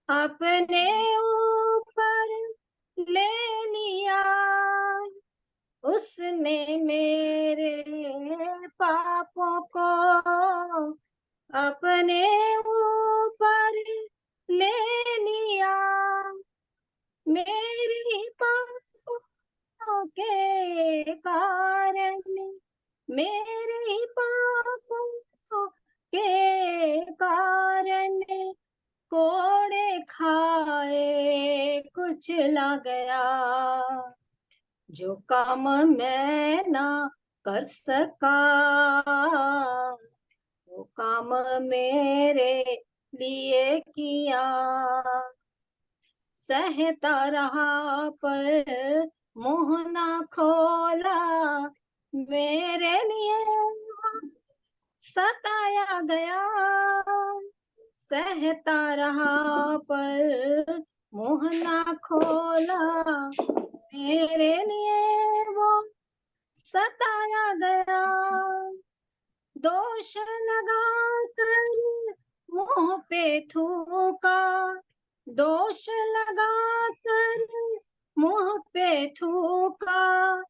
अपने ऊपर ले लिया, उसने मेरे पापों को अपने ऊपर ले लिया, मेरी पापों के कारण, मेरी पापों के कारण कोड़े खाए कुचला गया। जो काम मैं ना कर सका वो काम मेरे लिए किया, सहता रहा पर मुंह ना खोला, मेरे लिए सताया गया, सहता रहा पर मुंह ना खोला, मेरे लिए वो सताया गया। दोष लगा कर मुंह पे थूका, दोष लगा कर मुंह पे थूका,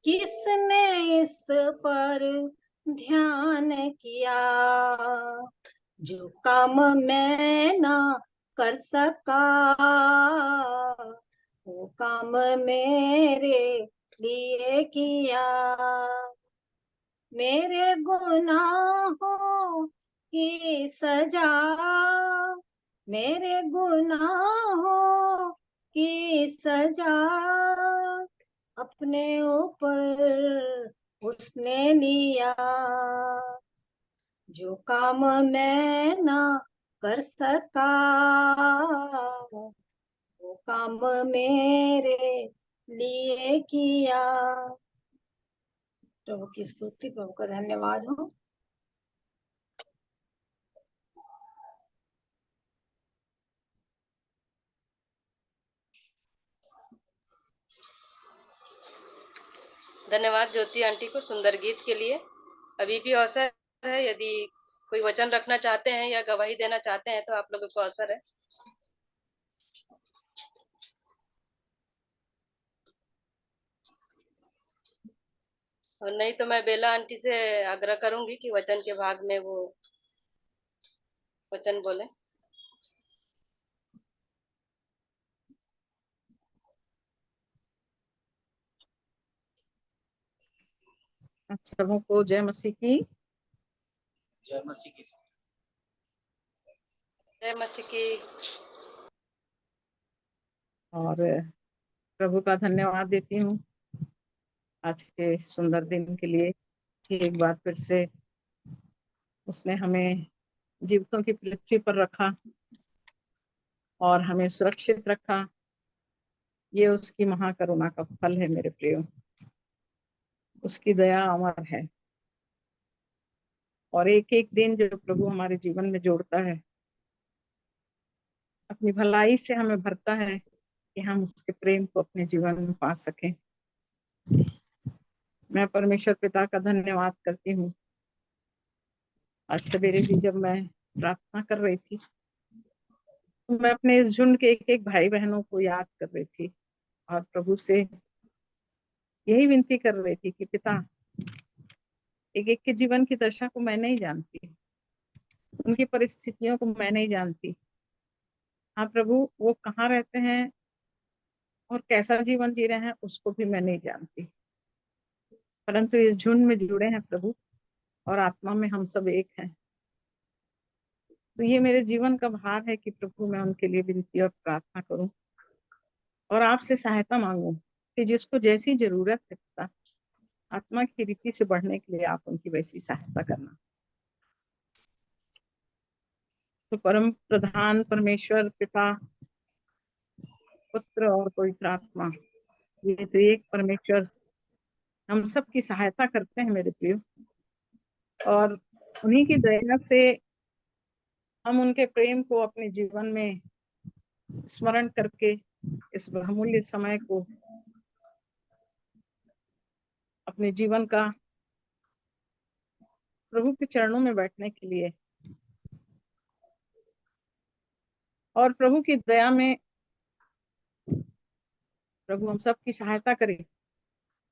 किसने इस पर ध्यान किया। जो काम मैं ना कर सका, वो काम मेरे लिए किया। मेरे गुनाहों की सजा, मेरे गुनाहों की सजा अपने ऊपर उसने लिया। जो काम मैं ना कर सका, वो काम मेरे लिए किया। प्रभु की स्तुति, प्रभु का धन्यवाद हो। धन्यवाद ज्योति आंटी को सुंदर गीत के लिए। अभी भी अवसर है, यदि कोई वचन रखना चाहते हैं या गवाही देना चाहते हैं तो आप लोगों को अवसर है। और नहीं तो मैं बेला आंटी से आग्रह करूंगी कि वचन के भाग में वो वचन बोले। आप सबों को जय मसीह की। जय मसीह की। जय मसीह की। और प्रभु का धन्यवाद देती हूँ आज के सुंदर दिन के लिए कि एक बार फिर से उसने हमें जीवितों की पृथ्वी पर रखा और हमें सुरक्षित रखा। ये उसकी महाकरुणा का फल है मेरे प्रियो। उसकी दया अमर है और एक एक दिन जो प्रभु हमारे जीवन में जोड़ता है, अपनी भलाई से हमें भरता है कि हम उसके प्रेम को अपने जीवन में पा सकें। मैं परमेश्वर पिता का धन्यवाद करती हूँ। आज सवेरे भी जब मैं प्रार्थना कर रही थी तो मैं अपने इस झुंड के एक एक भाई बहनों को याद कर रही थी और प्रभु से यही विनती कर रही थी कि पिता, एक एक के जीवन की दशा को मैं नहीं जानती, उनकी परिस्थितियों को मैं नहीं जानती। हाँ प्रभु, वो कहाँ रहते हैं और कैसा जीवन जी रहे हैं उसको भी मैं नहीं जानती, परंतु इस झुंड में जुड़े हैं प्रभु और आत्मा में हम सब एक हैं। तो ये मेरे जीवन का भार है कि प्रभु मैं उनके लिए विनती और प्रार्थना करूं और आपसे सहायता मांगू कि जिसको जैसी जरूरत है पिता, आत्मा की रीति से बढ़ने के लिए आप उनकी वैसी सहायता करना। तो परम प्रधान परमेश्वर पिता, पुत्र और पवित्र आत्मा, ये तो एक परमेश्वर हम सब की सहायता करते हैं मेरे प्रियो, और उन्हीं की दया से हम उनके प्रेम को अपने जीवन में स्मरण करके इस बहुमूल्य समय को अपने जीवन का प्रभु के चरणों में बैठने के लिए और प्रभु की दया में प्रभु हम सब की सहायता करे।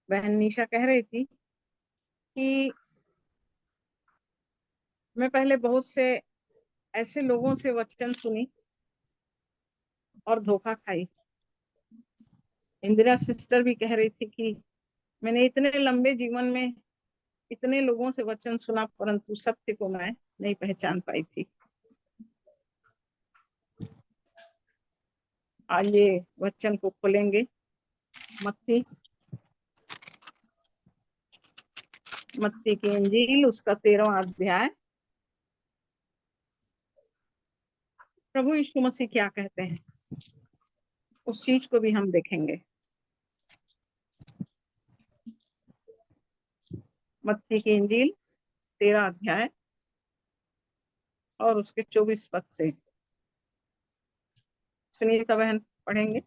बहन निशा कह रही थी कि मैं पहले बहुत से ऐसे लोगों से वचन सुनी और धोखा खाई। इंदिरा सिस्टर भी कह रही थी कि मैंने इतने लंबे जीवन में इतने लोगों से वचन सुना परंतु सत्य को मैं नहीं पहचान पाई थी। आज ये वचन को खोलेंगे, मत्ती की इंजील उसका 13वां अध्याय। प्रभु यीशु मसीह क्या कहते हैं उस चीज को भी हम देखेंगे। मत्ती की इंजील 13 अध्याय और उसके 24 पद से सुनीता बहन पढ़ेंगे।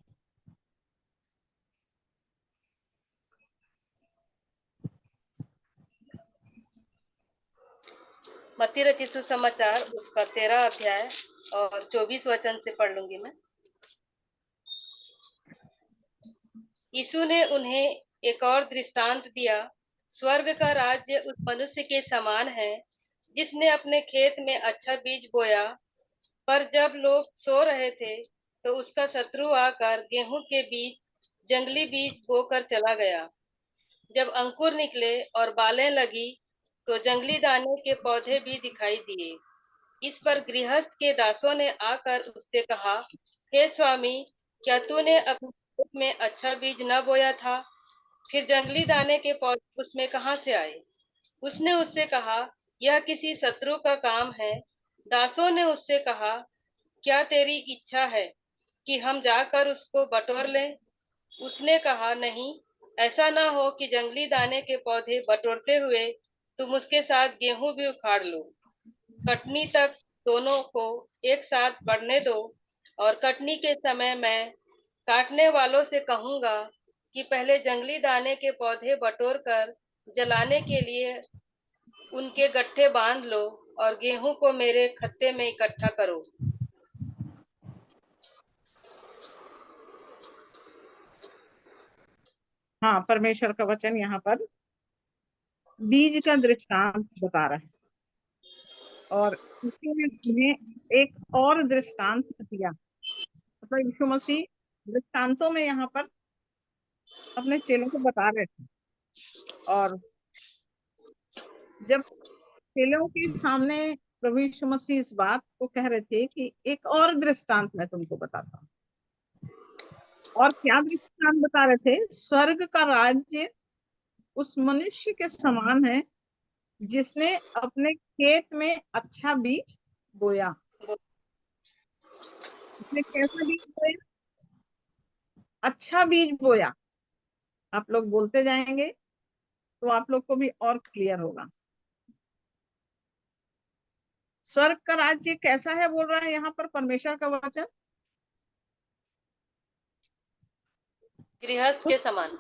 मत्ती रचित सुसमाचार उसका 13 अध्याय और 24 वचन से पढ़ लूंगी मैं। यीशु ने उन्हें एक और दृष्टांत दिया, स्वर्ग का राज्य उस मनुष्य के समान है जिसने अपने खेत में अच्छा बीज बोया, पर जब लोग सो रहे थे तो उसका शत्रु आकर गेहूं के बीज, जंगली बीज बोकर चला गया। जब अंकुर निकले और बालें लगी तो जंगली दाने के पौधे भी दिखाई दिए। इस पर गृहस्थ के दासों ने आकर उससे कहा, हे स्वामी, क्या तूने अपने खेत में अच्छा बीज न बोया था? फिर जंगली दाने के पौधे उसमें कहाँ से आए? उसने उससे कहा, यह किसी शत्रु का काम है। दासों ने उससे कहा, क्या तेरी इच्छा है कि हम जाकर उसको बटोर लें? उसने कहा, नहीं, ऐसा ना हो कि जंगली दाने के पौधे बटोरते हुए तुम उसके साथ गेहूं भी उखाड़ लो। कटनी तक दोनों को एक साथ बढ़ने दो, और कटनी के समय मैं काटने वालों से कहूंगा कि पहले जंगली दाने के पौधे बटोर कर जलाने के लिए उनके गट्ठे बांध लो, और गेहूं को मेरे खत्ते में इकट्ठा करो। हाँ, परमेश्वर का वचन यहाँ पर बीज का दृष्टांत बता रहा है, और इसी में उन्हें एक और दृष्टांत दिया। मतलब यीशु मसीह दृष्टांतों में यहाँ पर अपने चेलों को बता रहे थे, और जब चेलों के सामने प्रभु यीशु मसीह इस बात को कह रहे थे कि एक और दृष्टांत मैं तुमको बताता हूँ, और क्या दृष्टांत बता रहे थे? स्वर्ग का राज्य उस मनुष्य के समान है जिसने अपने खेत में अच्छा बीज बोया। उसने कैसा बीज बोया? अच्छा बीज बोया। आप लोग बोलते जाएंगे तो आप लोग को भी और क्लियर होगा। स्वर्ग का राज्य कैसा है बोल रहा है यहाँ पर परमेश्वर का वचन? गृहस्थ के समान,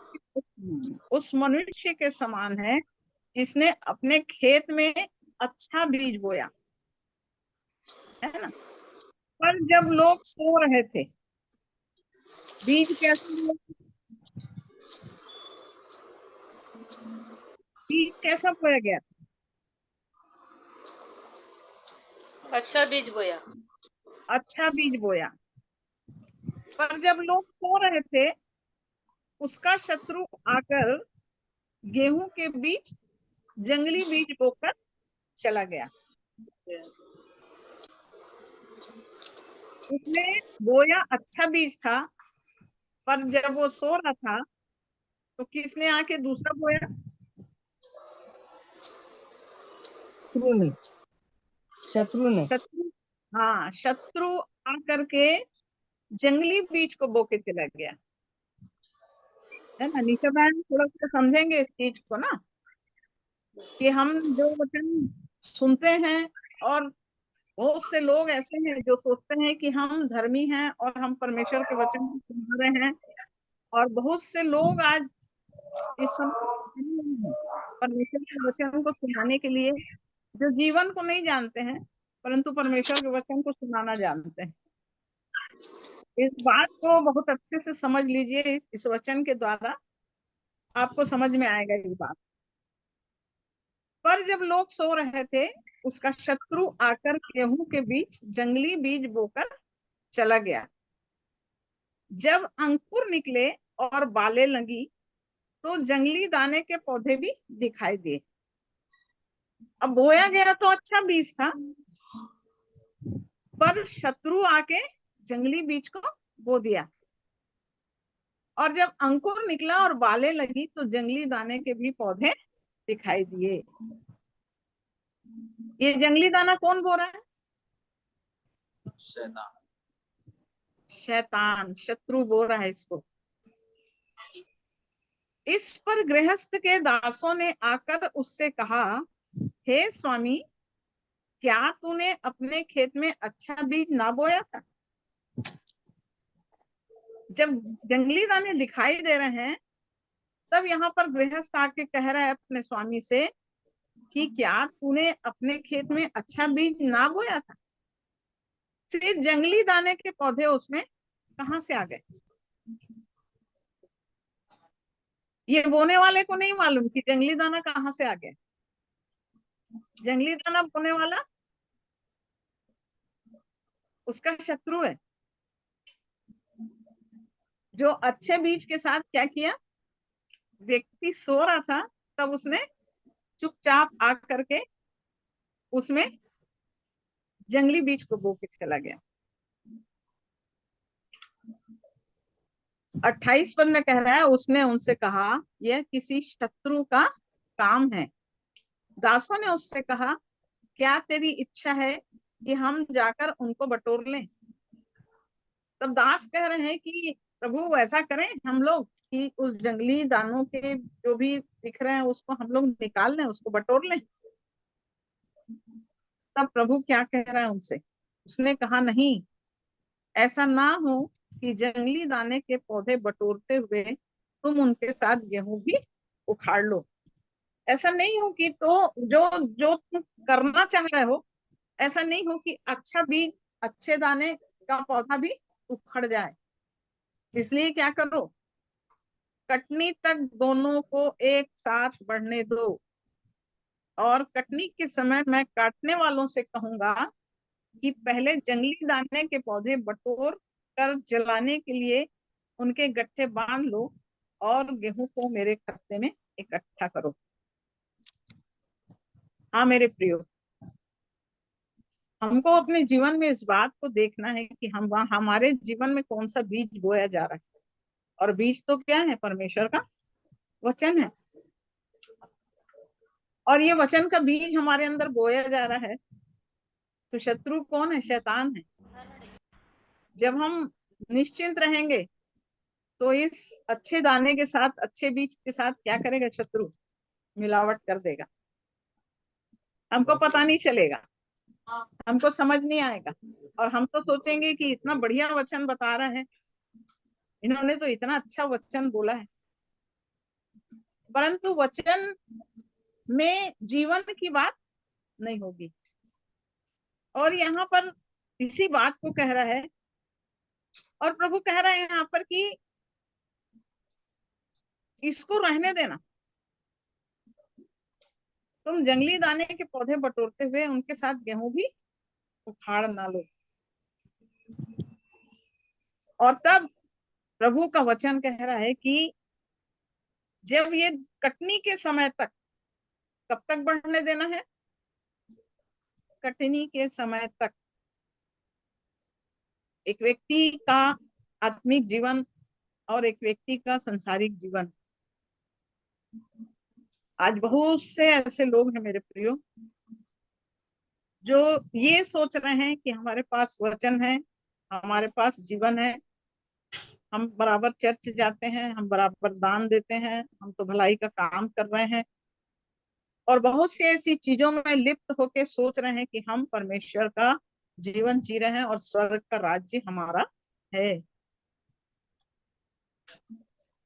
उस मनुष्य के समान है जिसने अपने खेत में अच्छा बीज बोया, है ना? पर जब लोग सो रहे थे, बीज कैसा बोया? बीज कैसा बोया गया? अच्छा बीज बोया। अच्छा बीज बोया। पर जब लोग सो रहे थे, उसका शत्रु आकर गेहूं के बीच, जंगली बीज बोकर चला गया। उसने बोया अच्छा बीज था, पर जब वो सो रहा था तो किसने आके दूसरा बोया? शत्रु ने शत्रु। हाँ, शत्रु आकर के जंगली बीज को बोके चला गया, है ना? निशा बहन थोड़ा सा समझेंगे इस चीज को ना, कि हम जो वचन सुनते हैं, और बहुत से लोग ऐसे हैं जो सोचते हैं कि हम धर्मी हैं और हम परमेश्वर के वचन को सुना रहे हैं, और बहुत से लोग आज इस समय परमेश्वर के वचन को सुनाने के लिए, जो जीवन को नहीं जानते हैं परंतु परमेश्वर के वचन को सुनाना जानते हैं। इस बात को बहुत अच्छे से समझ लीजिए, इस वचन के द्वारा आपको समझ में आएगा ये बात। पर जब लोग सो रहे थे, उसका शत्रु आकर गेहूं के बीच जंगली बीज बोकर चला गया। जब अंकुर निकले और बालें लगी तो जंगली दाने के पौधे भी दिखाई दिए। अब बोया गया तो अच्छा बीज था, पर शत्रु आके जंगली बीज को बो दिया, और जब अंकुर निकला और बालें लगी तो जंगली दाने के भी पौधे दिखाई दिए। ये जंगली दाना कौन बो रहा है? शैतान, शत्रु बो रहा है इसको। इस पर गृहस्थ के दासों ने आकर उससे कहा, हे स्वामी, क्या तूने अपने खेत में अच्छा बीज ना बोया था? जब जंगली दाने दिखाई दे रहे हैं तब यहाँ पर गृहस्थ आके कह रहा है अपने स्वामी से कि क्या तूने अपने खेत में अच्छा बीज ना बोया था? फिर जंगली दाने के पौधे उसमें कहाँ से आ गए? ये बोने वाले को नहीं मालूम कि जंगली दाना कहाँ से आ गया। जंगली दाना बोने वाला उसका शत्रु है। जो अच्छे बीज के साथ क्या किया, व्यक्ति सो रहा था तब उसने चुपचाप आ करके उसमें जंगली बीज को बो के चला गया। 28 पद में कह रहा है, उसने उनसे कहा यह किसी शत्रु का काम है। दासों ने उससे कहा क्या तेरी इच्छा है कि हम जाकर उनको बटोर लें? तब दास कह रहे हैं कि प्रभु ऐसा करें हम लोग कि उस जंगली दानों के जो भी दिख रहे हैं उसको हम लोग निकाल लें, उसको बटोर लें। तब प्रभु क्या कह रहा है उनसे? उसने कहा नहीं, ऐसा ना हो कि जंगली दाने के पौधे बटोरते हुए तुम उनके साथ गेहूं भी उखाड़ लो। ऐसा नहीं हो कि तो जो जो तुम करना चाह रहे हो, ऐसा नहीं हो कि अच्छा बीज अच्छे दाने का पौधा भी उखड़ जाए। इसलिए क्या करो, कटनी तक दोनों को एक साथ बढ़ने दो, और कटनी के समय मैं काटने वालों से कहूंगा कि पहले जंगली दाने के पौधे बटोर कर जलाने के लिए उनके गट्ठे बांध लो और गेहूं को मेरे खत्ते में इकट्ठा करो। हाँ मेरे प्रियो, हमको अपने जीवन में इस बात को देखना है कि हम हमारे जीवन में कौन सा बीज बोया जा रहा है। और बीज तो क्या है? परमेश्वर का वचन है। और ये वचन का बीज हमारे अंदर बोया जा रहा है तो शत्रु कौन है? शैतान है। जब हम निश्चिंत रहेंगे तो इस अच्छे दाने के साथ, अच्छे बीज के साथ क्या करेगा शत्रु? मिलावट कर देगा। हमको पता नहीं चलेगा, हमको समझ नहीं आएगा, और हम तो सोचेंगे कि इतना बढ़िया वचन बता रहा है, इन्होंने तो इतना अच्छा वचन बोला है। परंतु वचन में जीवन की बात नहीं होगी। और यहाँ पर इसी बात को कह रहा है, और प्रभु कह रहा है यहाँ पर कि इसको रहने देना। तुम जंगली दाने के पौधे बटोरते हुए उनके साथ गेहूं भी उखाड़ ना लो। और तब प्रभु का वचन कह रहा है कि जब ये कटनी के समय तक, कब तक बढ़ने देना है? कटनी के समय तक। एक व्यक्ति का आत्मिक जीवन और एक व्यक्ति का संसारिक जीवन। आज बहुत से ऐसे लोग हैं मेरे प्रियो जो ये सोच रहे हैं कि हमारे पास वचन है, हमारे पास जीवन है, हम बराबर चर्च जाते हैं, हम बराबर दान देते हैं, हम तो भलाई का काम कर रहे हैं, और बहुत सी ऐसी चीजों में लिप्त होके सोच रहे हैं कि हम परमेश्वर का जीवन जी रहे हैं और स्वर्ग का राज्य हमारा है।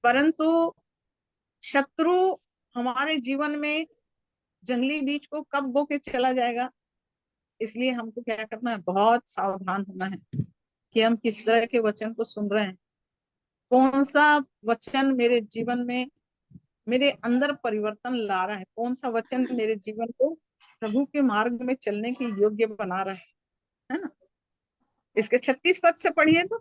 परंतु शत्रु हमारे जीवन में जंगली बीज को कब बो के चला जाएगा, इसलिए हमको क्या करना है? बहुत सावधान होना है कि हम किस तरह के वचन को सुन रहे हैं। कौन सा वचन मेरे जीवन में, मेरे अंदर परिवर्तन ला रहा है? कौन सा वचन मेरे जीवन को प्रभु के मार्ग में चलने के योग्य बना रहा है ना? इसके 36 पद से पढ़िए तो।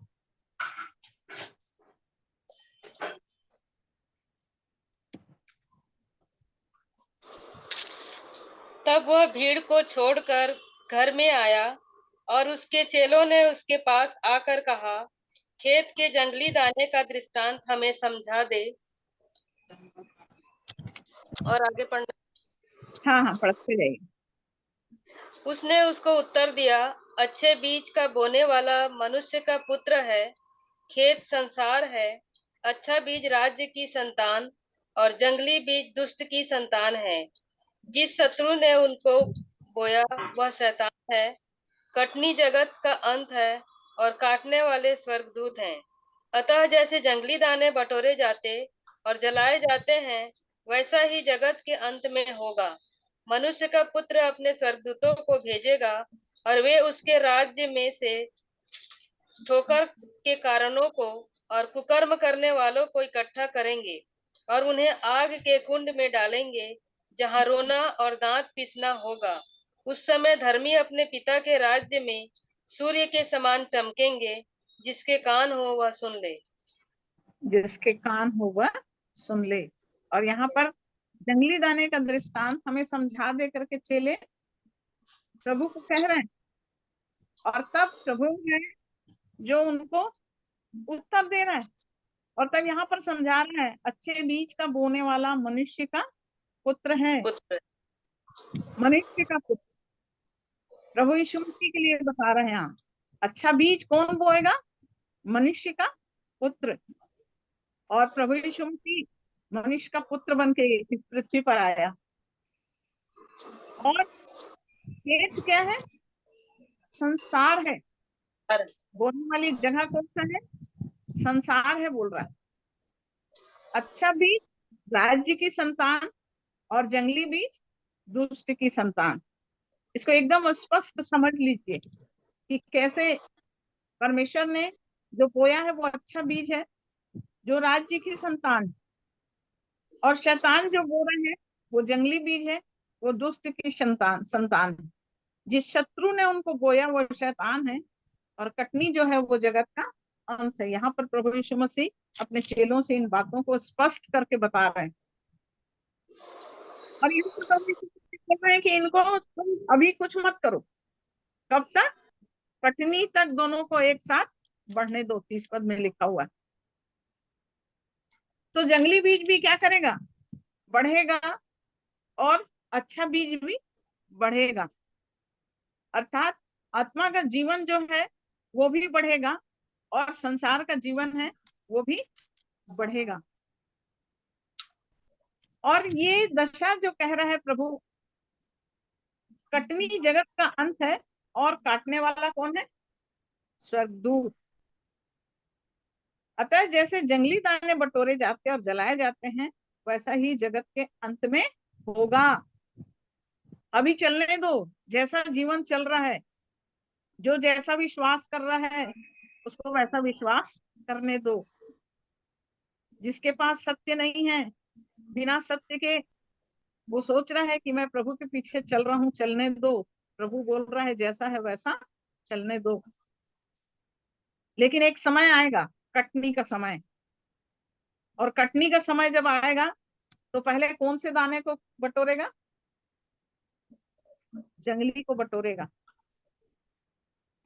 तब वह भीड़ को छोड़कर घर में आया और उसके चेलों ने उसके पास आकर कहा, खेत के जंगली दाने का दृष्टांत हमें समझा दे। और आगे पढ़ना। हाँ हाँ, पढ़ते जाइए। उसने उसको उत्तर दिया, अच्छे बीज का बोने वाला मनुष्य का पुत्र है, खेत संसार है। अच्छा बीज राज्य की संतान और जंगली बीज दुष्ट की संतान है। जिस शत्रु ने उनको बोया वह शैतान है, कटनी जगत का अंत है और काटने वाले स्वर्गदूत हैं। अतः जैसे जंगली दाने बटोरे जाते और जलाए जाते हैं, वैसा ही जगत के अंत में होगा। मनुष्य का पुत्र अपने स्वर्गदूतों को भेजेगा और वे उसके राज्य में से ठोकर के कारणों को और कुकर्म करने वालों को इकट्ठा करेंगे और उन्हें आग के कुंड में डालेंगे, जहां रोना और दांत पीसना होगा। उस समय धर्मी अपने पिता के राज्य में सूर्य के समान चमकेंगे। जिसके कान हो वह सुन ले। जिसके कान हो वह सुन ले। और यहाँ पर जंगली दाने का दृष्टांत हमें समझा दे करके चेले प्रभु को कह रहे हैं, और तब प्रभु है जो उनको उत्तर दे रहा है। और तब यहाँ पर समझा रहा है, अच्छे बीज का बोने वाला मनुष्य का पुत्र है। पुत्र मनुष्य का पुत्र प्रभु यीशु मसीह के लिए बता रहे हैं यहाँ। अच्छा बीज कौन बोएगा? मनुष्य का पुत्र। और प्रभु यीशु मसीह मनुष्य का पुत्र बन के इस पृथ्वी पर आया। और खेत क्या है? संसार है। बोलने वाली जगह कौन सा है? संसार है बोल रहा है। अच्छा बीज राज्य की संतान और जंगली बीज दुष्ट की संतान। इसको एकदम स्पष्ट समझ लीजिए कि कैसे परमेश्वर ने जो बोया है वो अच्छा बीज है, जो राज्य की संतान, और शैतान जो बो रहे हैं वो जंगली बीज है, वो दुष्ट की संतान है। जिस शत्रु ने उनको बोया वो शैतान है, और कटनी जो है वो जगत का अंत है। यहाँ पर प्रभु यीशु मसीह अपने चेलों से इन बातों को स्पष्ट करके बता रहे हैं। और ये प्रभु यीशु मसीह कह रहे हैं कि इनको तुम अभी कुछ मत करो। कब तक? कटनी तक दोनों को एक साथ बढ़ने दो। 30 पद में लिखा हुआ है। तो जंगली बीज भी क्या करेगा? बढ़ेगा, और अच्छा बीज भी बढ़ेगा। अर्थात आत्मा का जीवन जो है वो भी बढ़ेगा, और संसार का जीवन है वो भी बढ़ेगा। और ये दशा जो कह रहा है प्रभु, कटनी जगत का अंत है, और काटने वाला कौन है? स्वर्गदूत। अतः जैसे जंगली दाने बटोरे जाते और जलाए जाते हैं, वैसा ही जगत के अंत में होगा। अभी चलने दो, जैसा जीवन चल रहा है, जो जैसा विश्वास कर रहा है उसको वैसा विश्वास करने दो। जिसके पास सत्य नहीं है, बिना सत्य के वो सोच रहा है कि मैं प्रभु के पीछे चल रहा हूँ, चलने दो। प्रभु बोल रहा है जैसा है वैसा चलने दो। लेकिन एक समय आएगा, कटनी का समय। और कटनी का समय जब आएगा तो पहले कौन से दाने को बटोरेगा? जंगली को बटोरेगा।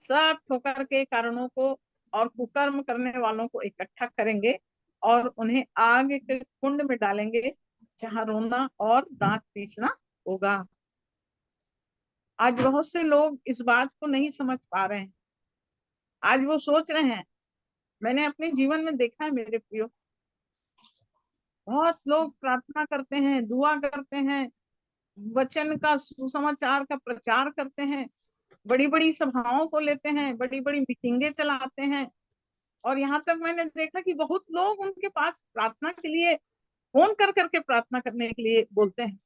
सब ठोकर के कारणों को और कुकर्म करने वालों को इकट्ठा करेंगे और उन्हें आग के कुंड में डालेंगे, जहां रोना और दांत पीसना होगा। आज बहुत से लोग इस बात को नहीं समझ पा रहे हैं। आज वो सोच रहे हैं, मैंने अपने जीवन में देखा है मेरे प्रियो, बहुत लोग प्रार्थना करते हैं, दुआ करते हैं, वचन का सुसमाचार का प्रचार करते हैं, बड़ी बड़ी सभाओं को लेते हैं, बड़ी बड़ी मीटिंगें चलाते हैं। और यहाँ तक मैंने देखा कि बहुत लोग उनके पास प्रार्थना के लिए फोन कर करके प्रार्थना करने के लिए बोलते हैं।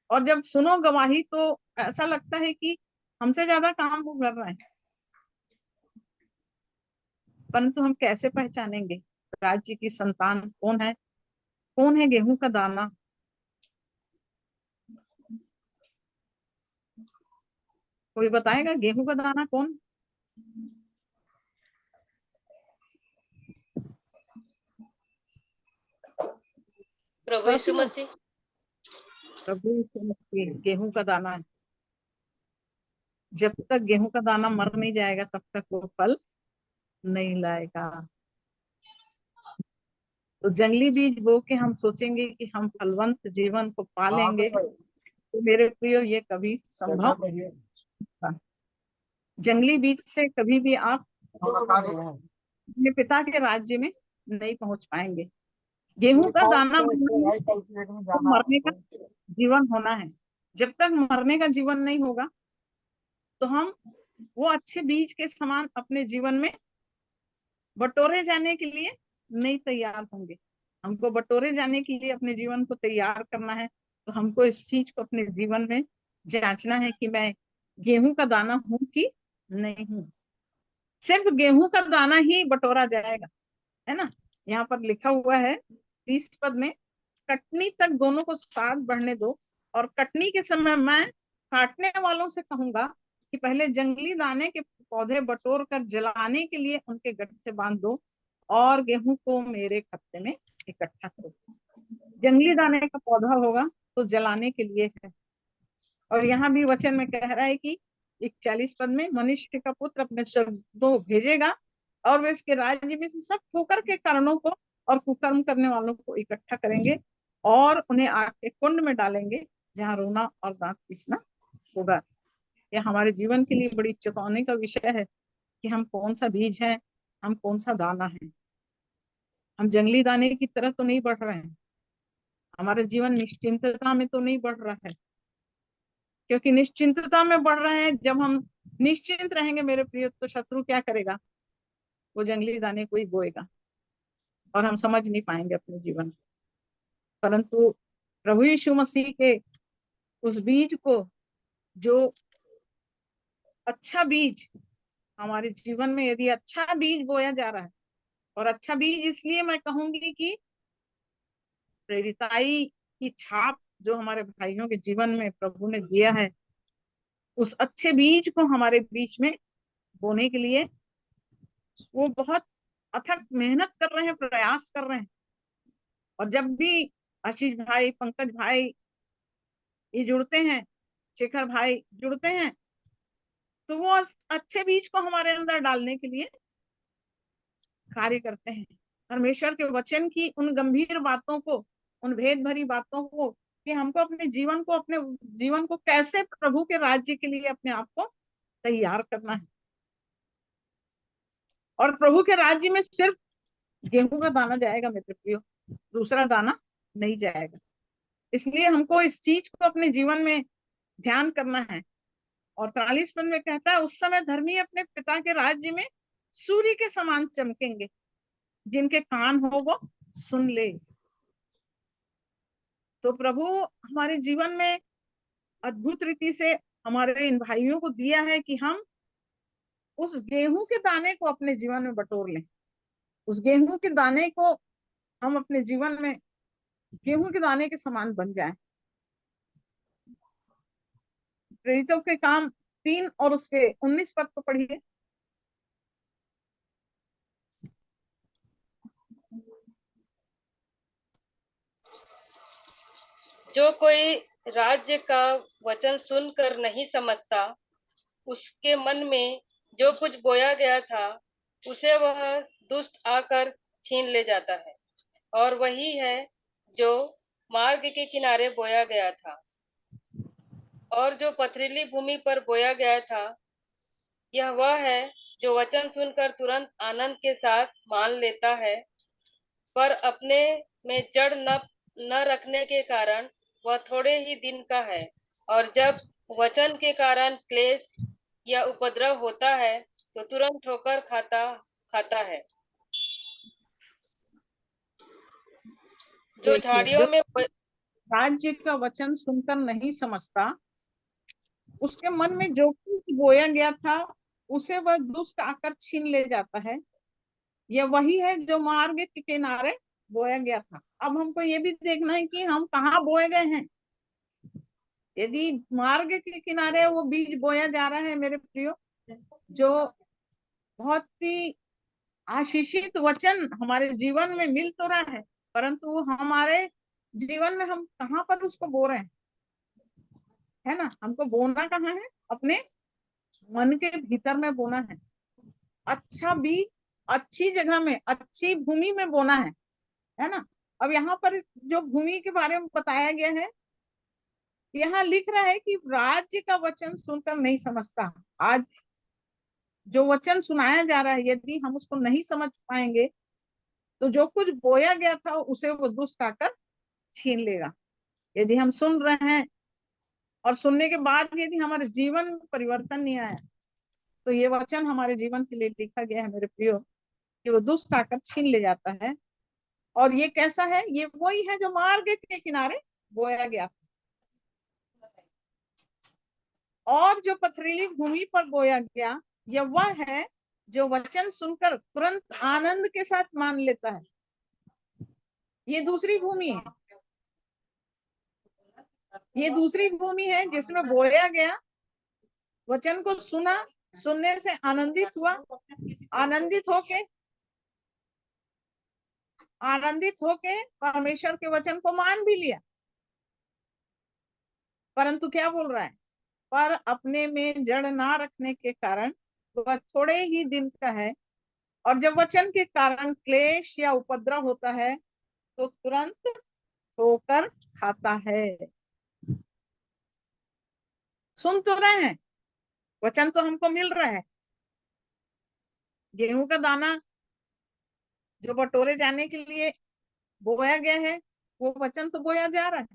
और जब सुनो गवाही तो ऐसा लगता है कि हमसे ज्यादा काम वो कर रहे हैं। परंतु हम कैसे पहचानेंगे राज्य की संतान कौन है? कौन है गेहूं का दाना? कोई बताएगा गेहूं का दाना कौन? प्रभु यीशु मसीह। प्रभु यीशु मसीह गेहूं का दाना है। जब तक गेहूं का दाना मर नहीं जाएगा तब तक वो फल नहीं लाएगा। तो जंगली बीज बो के हम सोचेंगे कि हम फलवंत जीवन को पालेंगे, तो मेरे प्रियो ये कभी संभव नहीं। जंगली बीज से कभी भी आप अपने पिता के राज्य में नहीं पहुंच पाएंगे। गेहूं का दाना तो मरने का जीवन होना है। जब तक मरने का जीवन नहीं होगा तो हम वो अच्छे बीज के समान अपने जीवन में बटोरे जाने के लिए नहीं तैयार होंगे। हमको बटोरे जाने के लिए अपने जीवन को तैयार करना है, तो हमको इस चीज को अपने जीवन में जांचना है कि मैं गेहूं का दाना हूं कि नहीं हूं। सिर्फ गेहूं का दाना ही बटोरा जाएगा, है ना। यहाँ पर लिखा हुआ है 30 पद में, कटनी तक दोनों को साथ बढ़ने दो, और कटनी के समय मैं काटने वालों से कहूंगा कि पहले जंगली दाने के पौधे बटोर कर जलाने के लिए उनके गट्ठे बांध दो, और गेहूं को मेरे खत्ते में इकट्ठा करो। जंगली दाने का पौधा होगा तो जलाने के लिए है। और यहाँ भी वचन में कह रहा है कि 41 पद में, मनुष्य का पुत्र अपने शब्दों भेजेगा और वे इसके राज्य में से सब ठोकर के कारणों को और कुकर्म करने वालों को इकट्ठा करेंगे और उन्हें आग के कुंड में डालेंगे, जहाँ रोना और दांत पीसना होगा। यह हमारे जीवन के लिए बड़ी चेतावनी का विषय है कि हम कौन सा बीज है, हम कौन सा दाना है। हम जंगली दाने की तरह तो नहीं बढ़ रहे हैं, हमारा जीवन निश्चिंतता में तो नहीं बढ़ रहा है, क्योंकि निश्चिंतता में बढ़ रहे हैं। जब हम निश्चिंत रहेंगे मेरे प्रिय, तो शत्रु क्या करेगा, वो जंगली दाने को ही बोएगा और हम समझ नहीं पाएंगे अपने जीवन को। परंतु प्रभु यीशु मसीह के उस बीज को, जो अच्छा बीज हमारे जीवन में, यदि अच्छा बीज बोया जा रहा है, और अच्छा बीज इसलिए मैं कहूंगी कि प्रेरिताई की छाप जो हमारे भाइयों के जीवन में प्रभु ने दिया है, उस अच्छे बीज को हमारे बीच में बोने के लिए वो बहुत अथक मेहनत कर रहे हैं, प्रयास कर रहे हैं। और जब भी आशीष भाई, पंकज भाई ये जुड़ते हैं, शेखर भाई जुड़ते हैं, तो वो अच्छे बीज को हमारे अंदर डालने के लिए कार्य करते हैं। परमेश्वर के वचन की उन गंभीर बातों को, उन भेद भरी बातों को, कि हमको अपने जीवन को कैसे प्रभु के राज्य के लिए अपने आप को तैयार करना है। और प्रभु के राज्य में सिर्फ गेहूं का दाना जाएगा मेरे प्रियो, दूसरा दाना नहीं जाएगा। इसलिए हमको इस चीज को अपने जीवन में ध्यान करना है। और 43 पद में कहता है, उस समय धर्मी अपने पिता के राज्य में सूर्य के समान चमकेंगे, जिनके कान हो वो सुन ले। तो प्रभु हमारे जीवन में अद्भुत रीति से हमारे इन भाइयों को दिया है कि हम उस गेहूं के दाने को अपने जीवन में बटोर लें। उस गेहूं के दाने को हम अपने जीवन में गेहूं के दाने के समान बन जाएं। प्रेरितों के काम 3 और उसके 19 पद को पढ़िए। जो कोई राज्य का वचन सुनकर नहीं समझता, उसके मन में जो कुछ बोया गया था, उसे वह दुष्ट आकर छीन ले जाता है। और वही है जो मार्ग के किनारे बोया गया था और जो पथरीली भूमि पर बोया गया था। यह वह है जो वचन सुनकर तुरंत आनंद के साथ मान लेता है, पर अपने में जड़ न रखने के कारण वह थोड़े ही दिन का है, और जब वचन के कारण क्लेश या उपद्रव होता है तो तुरंत ठोकर खाता है। जो झाड़ियों में राज्य का वचन सुनकर नहीं समझता, उसके मन में जो कुछ बोया गया था उसे वह दुष्ट आकर छीन ले जाता है। यह वही है जो मार्ग के किनारे बोया गया था। अब हमको ये भी देखना है कि हम कहाँ बोए गए हैं। यदि मार्ग के किनारे वो बीज बोया जा रहा है मेरे प्रियो, जो बहुत ही आशीषित वचन हमारे जीवन में मिल तो रहा है, परंतु हमारे जीवन में हम कहाँ पर उसको बो रहे हैं, है ना। हमको बोना कहाँ है, अपने मन के भीतर में बोना है। अच्छा बीज अच्छी जगह में, अच्छी भूमि में बोना है ना। अब यहाँ पर जो भूमि के बारे में बताया गया है, यहाँ लिख रहा है कि राज्य का वचन सुनकर नहीं समझता। आज जो वचन सुनाया जा रहा है, यदि हम उसको नहीं समझ पाएंगे तो जो कुछ बोया गया था उसे वो दुष्ट आकर छीन लेगा। यदि हम सुन रहे हैं और सुनने के बाद यदि हमारे जीवन में परिवर्तन नहीं आया, तो ये वचन हमारे जीवन के लिए लिखा गया है मेरे प्रियो, कि वो दुष्ट आकर छीन ले जाता है। और ये कैसा है? ये वही है जो मार्ग के किनारे बोया गया, और जो पथरीली भूमि पर बोया गया, यह वह है जो वचन सुनकर तुरंत आनंद के साथ मान लेता है। ये दूसरी भूमि है, ये दूसरी भूमि है जिसमें बोया गया, वचन को सुना, सुनने से आनंदित हुआ, आनंदित होके परमेश्वर के वचन को मान भी लिया। परंतु क्या बोल रहा है? पर अपने में जड़ ना रखने के कारण वह थोड़े ही दिन का है, और जब वचन के कारण क्लेश या उपद्रव होता है तो तुरंत ठोकर खाता है। सुन तो रहे हैं, वचन तो हमको मिल रहा है, गेहूं का दाना जो बटोरे जाने के लिए बोया गया है, वो वचन तो बोया जा रहा है।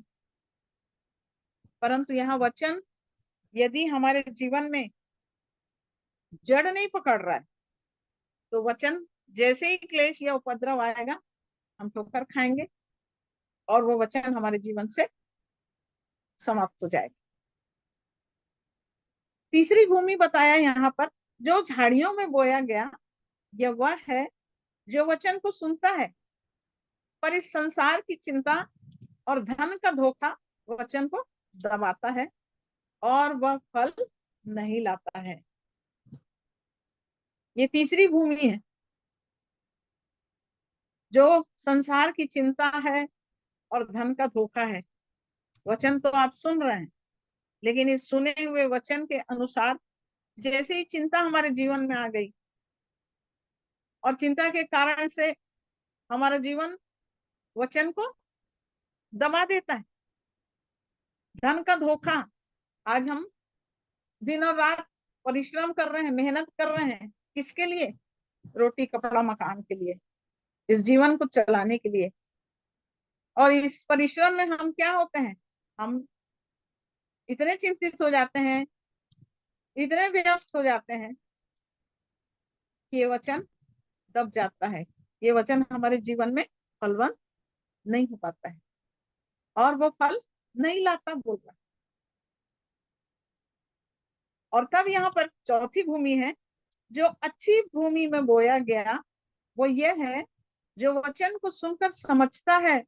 परंतु यहाँ वचन यदि हमारे जीवन में जड़ नहीं पकड़ रहा है, तो वचन जैसे ही क्लेश या उपद्रव आएगा, हम ठोकर खाएंगे और वो वचन हमारे जीवन से समाप्त हो जाएगा। तीसरी भूमि बताया यहाँ पर, जो झाड़ियों में बोया गया, यह वह है जो वचन को सुनता है, पर इस संसार की चिंता और धन का धोखा वचन को दबाता है और वह फल नहीं लाता है। ये तीसरी भूमि है, जो संसार की चिंता है और धन का धोखा है। वचन तो आप सुन रहे हैं, लेकिन इस सुने हुए वचन के अनुसार जैसे ही चिंता हमारे जीवन में आ गई, और चिंता के कारण से हमारा जीवन वचन को दबा देता है। धन का धोखा, आज हम दिन और रात परिश्रम कर रहे हैं, मेहनत कर रहे हैं, किसके लिए? रोटी कपड़ा मकान के लिए, इस जीवन को चलाने के लिए। और इस परिश्रम में हम क्या होते हैं? हम इतने चिंतित हो जाते हैं, इतने व्यस्त हो जाते हैं कि ये वचन दब जाता है, ये वचन हमारे जीवन में फलवंत नहीं हो पाता है और वो फल नहीं लाता, बोल रहा। और तब यहाँ पर चौथी भूमि है, जो अच्छी भूमि में बोया गया, वो ये है जो वचन को सुनकर समझता है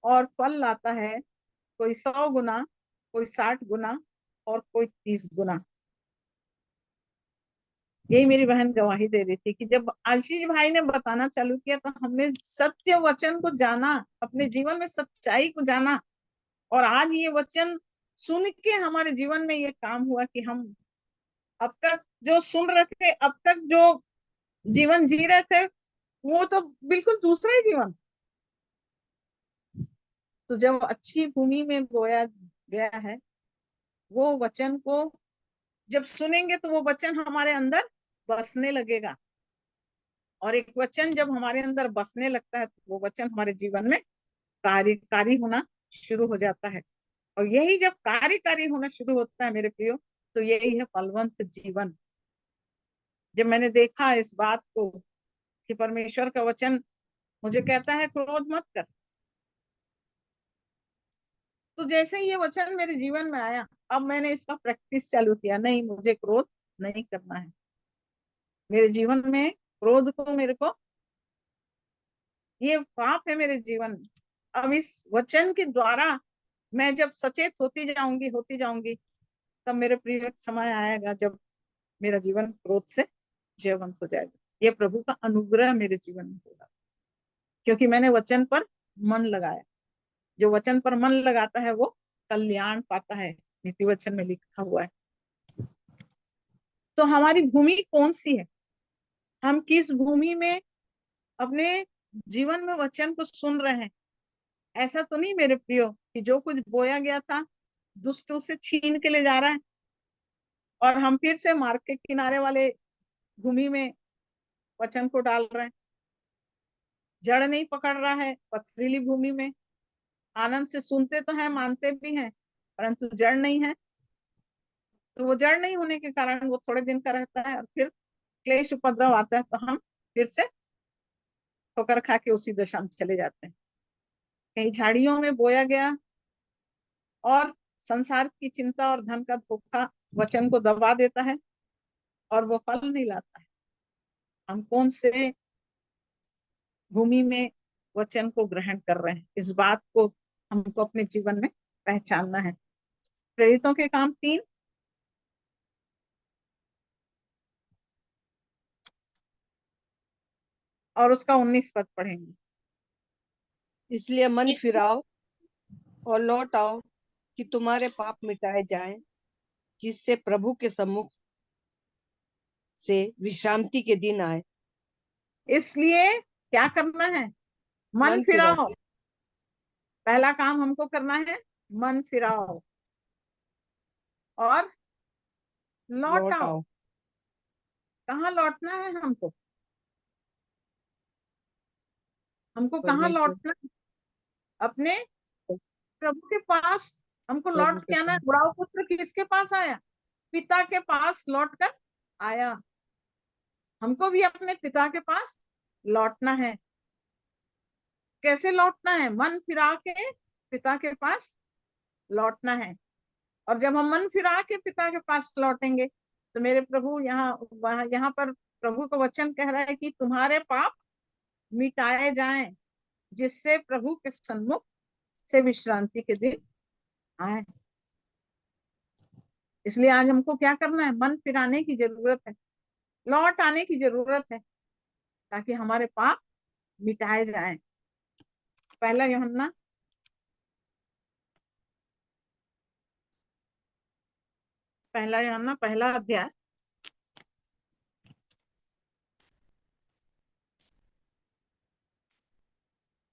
और फल लाता है, कोई 100 गुना, कोई 60 गुना और कोई 30 गुना। यही मेरी बहन गवाही दे रही थी कि जब आशीष भाई ने बताना चालू किया, तो हमने सत्य वचन को जाना, अपने जीवन में सच्चाई को जाना, और आज ये वचन सुन के हमारे जीवन में ये काम हुआ कि हम अब तक जो सुन रहे थे, अब तक जो जीवन जी रहे थे, वो तो बिल्कुल दूसरा ही जीवन। तो जब अच्छी भूमि में बोया गया है, वो वचन को जब सुनेंगे तो वो वचन हमारे अंदर बसने लगेगा, और एक वचन जब हमारे अंदर बसने लगता है, तो वो वचन हमारे जीवन में कार्यकारी होना शुरू हो जाता है। और यही जब कार्यकारी होना शुरू होता है मेरे प्रियो, तो यही है फलवंत जीवन। जब मैंने देखा इस बात को कि परमेश्वर का वचन मुझे कहता है क्रोध मत कर, तो जैसे ये वचन मेरे जीवन में आया, अब मैंने इसका प्रैक्टिस चालू किया, नहीं मुझे क्रोध नहीं करना है। मेरे जीवन में क्रोध को, मेरे को ये पाप है मेरे जीवन में। अब इस वचन के द्वारा मैं जब सचेत होती जाऊंगी, तब मेरे प्रिय समय आएगा जब मेरा जीवन क्रोध से जयवंत हो जाएगा। ये प्रभु का अनुग्रह मेरे जीवन में होगा, क्योंकि मैंने वचन पर मन लगाया। जो वचन पर मन लगाता है वो कल्याण पाता है, नीति वचन में लिखा हुआ है। तो हमारी भूमि कौन सी है? हम किस भूमि में अपने जीवन में वचन को सुन रहे हैं? ऐसा तो नहीं मेरे प्रियो कि जो कुछ बोया गया था दुष्टों से छीन के ले जा रहा है, और हम फिर से मार्ग के किनारे वाले भूमि में वचन को डाल रहे हैं। जड़ नहीं पकड़ रहा है, पथरीली भूमि में आनंद से सुनते तो हैं, मानते भी हैं, परंतु जड़ नहीं है, तो वो जड़ नहीं होने के कारण वो थोड़े दिन का रहता है और फिर क्लेश उपद्रव आता है तो हम फिर से ठोकर खा के उसी दशा में चले जाते हैं। कहीं झाड़ियों में बोया गया और संसार की चिंता और धन का धोखा वचन को दबा देता है और वो फल नहीं लाता है। हम कौन से भूमि में वचन को ग्रहण कर रहे हैं, इस बात को हमको अपने जीवन में पहचानना है। प्रेरितों के काम 3 और उसका 19 पद पढ़ेंगे। इसलिए मन फिराओ और लौट आओ कि तुम्हारे पाप मिटाए जाएं, जिससे प्रभु के सम्मुख से विश्रांति के दिन आए। इसलिए क्या करना है? मन फिराओ। पहला काम हमको करना है, मन फिराओ और लौट आओ। कहाँ लौटना है हमको? हमको कहाँ लौटना है? अपने प्रभु के पास हमको लौट के आना है। बुढ़ाऊ पुत्र किसके पास आया? पिता के पास लौट कर आया। हमको भी अपने पिता के पास लौटना है। कैसे लौटना है? मन फिरा के पिता के पास लौटना है। और जब हम मन फिरा के पिता के पास लौटेंगे तो मेरे प्रभु यहाँ पर प्रभु का वचन कह रहा है कि तुम्हारे पाप मिटाए जाएं, जिससे प्रभु के सन्मुख से विश्रांति के दिन आए। इसलिए आज हमको क्या करना है? मन फिराने की जरूरत है, लौट आने की जरूरत है, ताकि हमारे पाप मिटाए जाएं। पहला यूहन्ना पहला अध्याय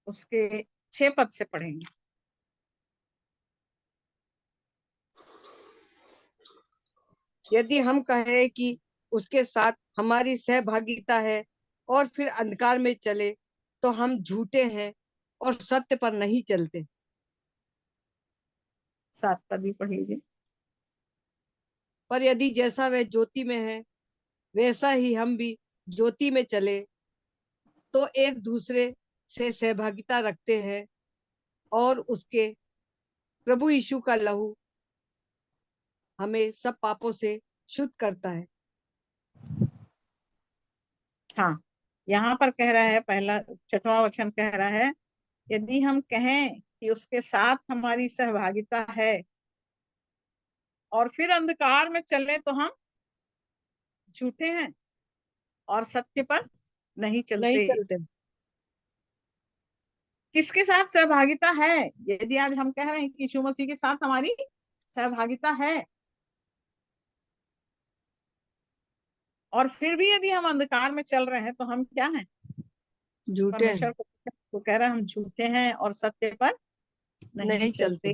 उसके 6 पद से पढ़ेंगे। यदि हम कहें कि उसके साथ हमारी सहभागिता है और फिर अंधकार में चले तो हम झूठे हैं और सत्य पर नहीं चलते। 7 पद भी पढ़ लीजिए। पर यदि जैसा वह ज्योति में है वैसा ही हम भी ज्योति में चले तो एक दूसरे से सहभागिता रखते हैं और उसके प्रभु यीशु का लहू हमें सब पापों से शुद्ध करता है। हाँ, यहाँ पर कह रहा है, पहला 6वां वचन कह रहा है, यदि हम कहें कि उसके साथ हमारी सहभागिता है और फिर अंधकार में चले तो हम झूठे हैं और सत्य पर नहीं चलते। किसके साथ सहभागिता है? यदि आज हम कह रहे हैं कि यीशु मसीह के साथ हमारी सहभागिता है और फिर भी यदि हम अंधकार में चल रहे हैं तो हम क्या हैं? झूठे परमेश्वर को कह रहा है हम झूठे हैं और सत्य पर नहीं चलते।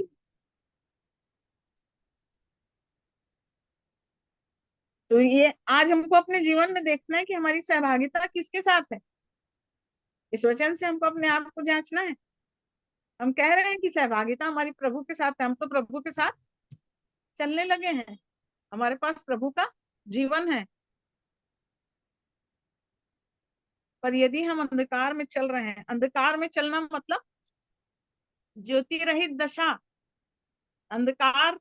तो ये आज हमको अपने जीवन में देखना है कि हमारी सहभागिता किसके साथ है। इस वचन से हमको अपने आप को जांचना है। हम कह रहे हैं कि सहभागिता हमारी प्रभु के साथ है, हम तो प्रभु के साथ चलने लगे हैं, हमारे पास प्रभु का जीवन है। पर यदि हम अंधकार में चल रहे हैं, अंधकार में चलना मतलब ज्योति रहित दशा। अंधकार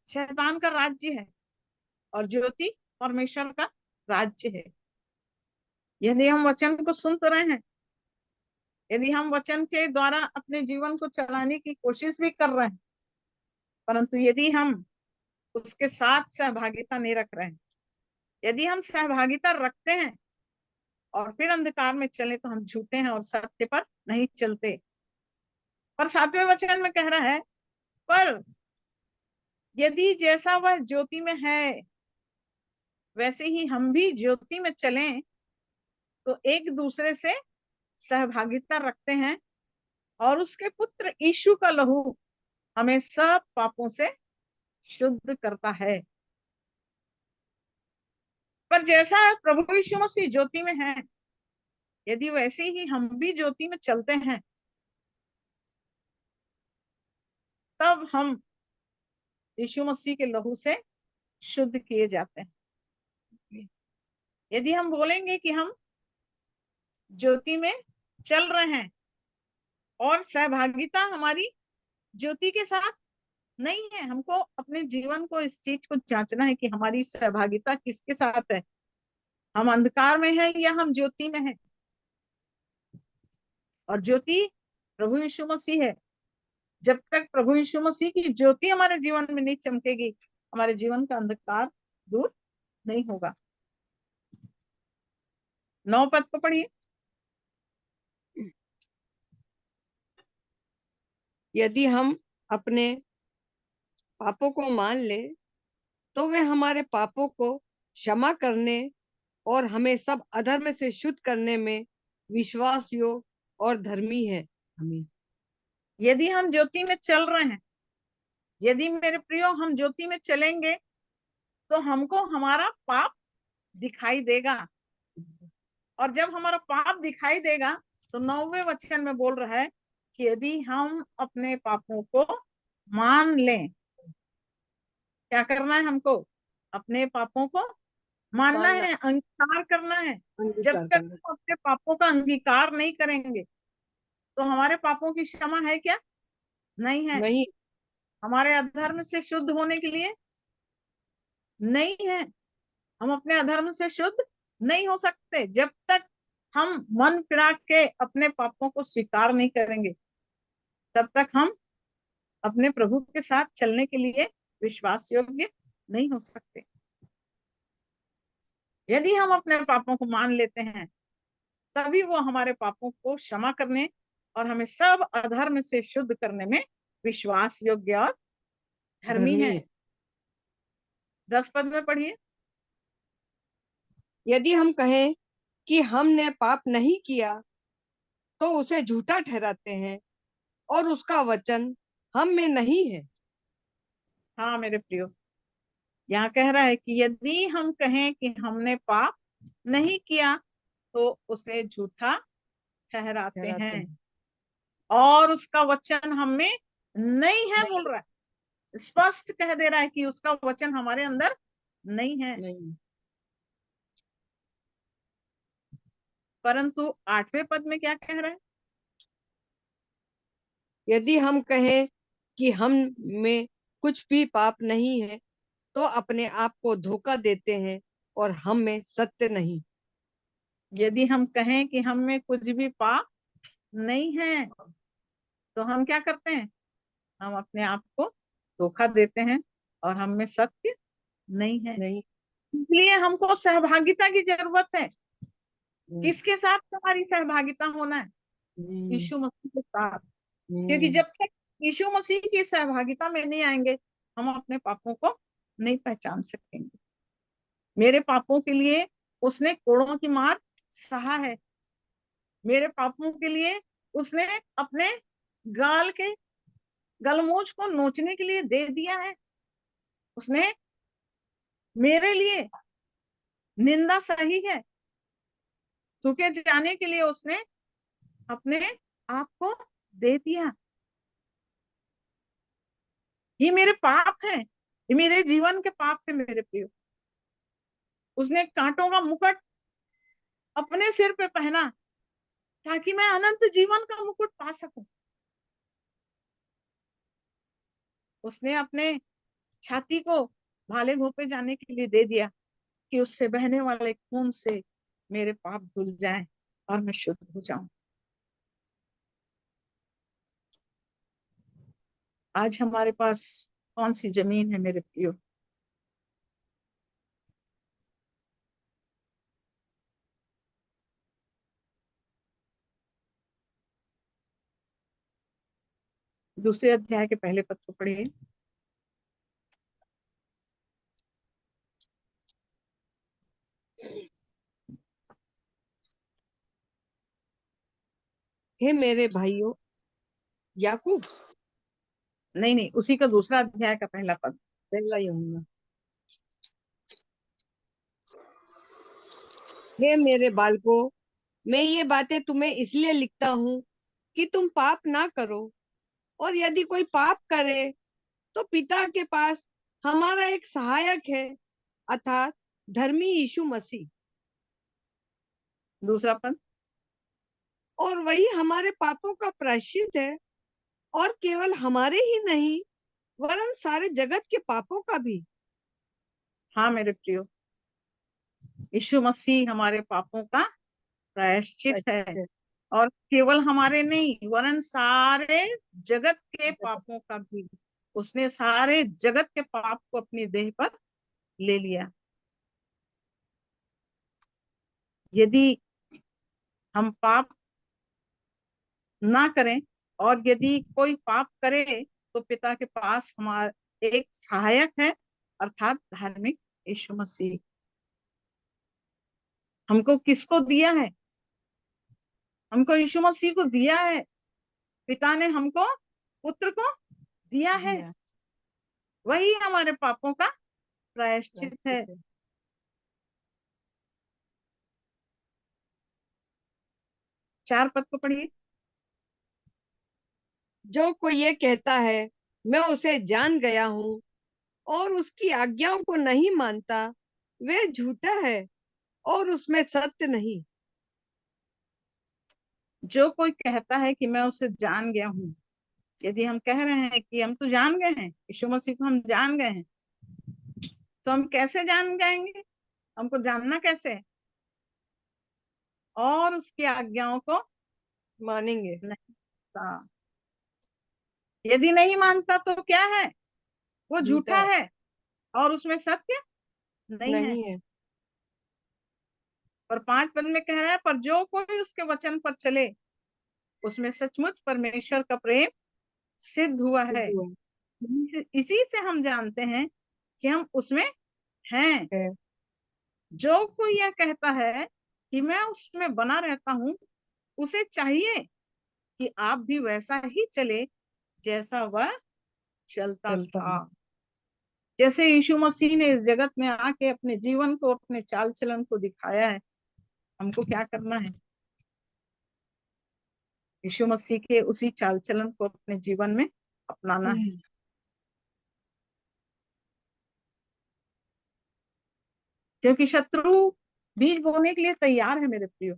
शैतान का राज्य है और ज्योति परमेश्वर का राज्य है। यदि हम वचन को सुन तो रहे हैं, यदि हम वचन के द्वारा अपने जीवन को चलाने की कोशिश भी कर रहे हैं, परंतु यदि हम उसके साथ सहभागिता नहीं रख रहे हैं, यदि हम सहभागिता रखते हैं और फिर अंधकार में चले तो हम झूठे हैं और सत्य पर नहीं चलते। पर 7वें वचन में कह रहा है, पर यदि जैसा वह ज्योति में है वैसे ही हम भी ज्योति में चलें तो एक दूसरे से सहभागिता रखते हैं और उसके पुत्र यीशु का लहू हमें सब पापों से शुद्ध करता है। पर जैसा प्रभु यीशु मसीह ज्योति में है, यदि वैसे ही हम भी ज्योति में चलते हैं, तब हम यीशु मसीह के लहू से शुद्ध किए जाते हैं। यदि हम बोलेंगे कि हम ज्योति में चल रहे हैं और सहभागिता हमारी ज्योति के साथ नहीं है, हमको अपने जीवन को इस चीज को जांचना है कि हमारी सहभागिता किसके साथ है, हम अंधकार में हैं या हम ज्योति में हैं। और ज्योति प्रभु यीशु मसीह है। जब तक प्रभु यीशु मसीह की ज्योति हमारे जीवन में नहीं चमकेगी, हमारे जीवन का अंधकार दूर नहीं होगा। 9 पद को पढ़िए। यदि हम अपने पापों को मान ले तो वे हमारे पापों को क्षमा करने और हमें सब अधर्म से शुद्ध करने में विश्वास योग्य और धर्मी है। आमीन। यदि हम ज्योति में चल रहे हैं, यदि मेरे प्रियो हम ज्योति में चलेंगे तो हमको हमारा पाप दिखाई देगा। और जब हमारा पाप दिखाई देगा तो 9वें वचन में बोल रहा है कि यदि हम अपने पापों को मान लें, क्या करना है हमको? अपने पापों को मानना है, अंगीकार करना है। जब तक हम अपने पापों का अंगीकार नहीं करेंगे तो हमारे पापों की क्षमा है क्या? नहीं है। नहीं। हमारे अधर्म से शुद्ध होने के लिए नहीं है। हम अपने अधर्म से शुद्ध नहीं हो सकते जब तक हम मन फिरा के अपने पापों को स्वीकार नहीं करेंगे, तब तक हम अपने प्रभु के साथ चलने के लिए विश्वास योग्य नहीं हो सकते। यदि हम अपने पापों को मान लेते हैं तभी वो हमारे पापों को क्षमा करने और हमें सब अधर्म से शुद्ध करने में विश्वास योग्य और धर्मी है। 10 पद में पढ़िए। यदि हम कहें कि हमने पाप नहीं किया तो उसे झूठा ठहराते हैं और उसका वचन हम में नहीं है। हाँ मेरे प्रियो, यहाँ कह रहा है कि यदि हम कहें कि हमने पाप नहीं किया तो उसे झूठा ठहराते हैं और उसका वचन हम में नहीं है। बोल रहा है, स्पष्ट कह दे रहा है कि उसका वचन हमारे अंदर नहीं है। परंतु 8वें पद में क्या कह रहा है? यदि हम कहें कि हम में कुछ भी पाप नहीं है तो अपने आप को धोखा देते हैं और हम में सत्य नहीं। यदि हम कहें कि हम में कुछ भी पाप नहीं है तो हम क्या करते हैं? हम अपने आप को धोखा देते हैं और हम में सत्य नहीं है। इसलिए हमको सहभागिता की जरूरत है। किसके साथ हमारी सहभागिता होना है? यीशु मसीह के साथ। क्योंकि जब तक यीशु मसीह की सहभागिता में नहीं आएंगे हम अपने पापों को नहीं पहचान सकेंगे। मेरे पापों के लिए उसने कोड़ों की मार सहा है। मेरे पापों के लिए उसने अपने गाल के गलमोज को नोचने के लिए दे दिया है। उसने मेरे लिए निंदा सही है। थूके जाने के लिए उसने अपने आप को दे दिया। ये मेरे पाप है, ये मेरे जीवन के पाप है मेरे प्रियो। उसने कांटों का मुकुट अपने सिर पे पहना ताकि मैं अनंत जीवन का मुकुट पा सकूं। उसने अपने छाती को भाले घोंपे जाने के लिए दे दिया कि उससे बहने वाले खून से मेरे पाप धुल जाएं और मैं शुद्ध हो जाऊं। आज हमारे पास कौन सी जमीन है मेरे प्रियो? दूसरे अध्याय के पहले पद को पढ़िए। हे मेरे भाइयों, याकूब नहीं, उसी का दूसरा अध्याय का पहला पद। पहला यूहन्ना। हे मेरे बालकों, मैं ये बातें तुम्हें इसलिए लिखता हूँ कि तुम पाप ना करो, और यदि कोई पाप करे तो पिता के पास हमारा एक सहायक है, अर्थात धर्मी यीशु मसीह, दूसरा पद, और वही हमारे पापों का प्रायश्चित है, और केवल हमारे ही नहीं वरन सारे जगत के पापों का भी। हाँ मेरे प्रियो, यीशु मसीह हमारे पापों का प्रायश्चित है, और केवल हमारे नहीं वरन सारे जगत के पापों का भी। उसने सारे जगत के पाप को अपनी देह पर ले लिया। यदि हम पाप ना करें और यदि कोई पाप करे तो पिता के पास हमारा एक सहायक है, अर्थात धार्मिक यीशु मसीह। हमको किसको दिया है? हमको यीशु मसीह को दिया है। पिता ने हमको पुत्र को दिया है, वही हमारे पापों का प्रायश्चित है। 4 पद को पढ़िए। जो कोई ये कहता है मैं उसे जान गया हूँ और उसकी आज्ञाओं को नहीं मानता, वह झूठा है और उसमें सत्य नहीं। जो कोई कहता है कि मैं उसे जान गया हूँ, यदि हम कह रहे हैं कि हम तो जान गए हैं, यीशु मसीह को हम जान गए हैं, तो हम कैसे जान जाएंगे? हमको जानना कैसे है? और उसकी आज्ञाओं को मानेंगे नहीं मानता। यदि नहीं मानता तो क्या है? वो झूठा है और उसमें सत्य नहीं है। नहीं है। और 5 पद में कह रहा है, पर जो कोई उसके वचन पर चले उसमें सचमुच परमेश्वर का प्रेम सिद्ध हुआ है। इसी से हम जानते हैं कि हम उसमें हैं। जो कोई यह कहता है कि मैं उसमें बना रहता हूँ, उसे चाहिए कि आप भी वैसा ही चले जैसा वह चलता था। जैसे यीशु मसीह ने इस जगत में आके अपने जीवन को, अपने चाल चलन को दिखाया है, हमको क्या करना है? यीशु मसीह के उसी चाल चलन को अपने जीवन में अपनाना है। क्योंकि शत्रु बीज बोने के लिए तैयार है मेरे प्रियो।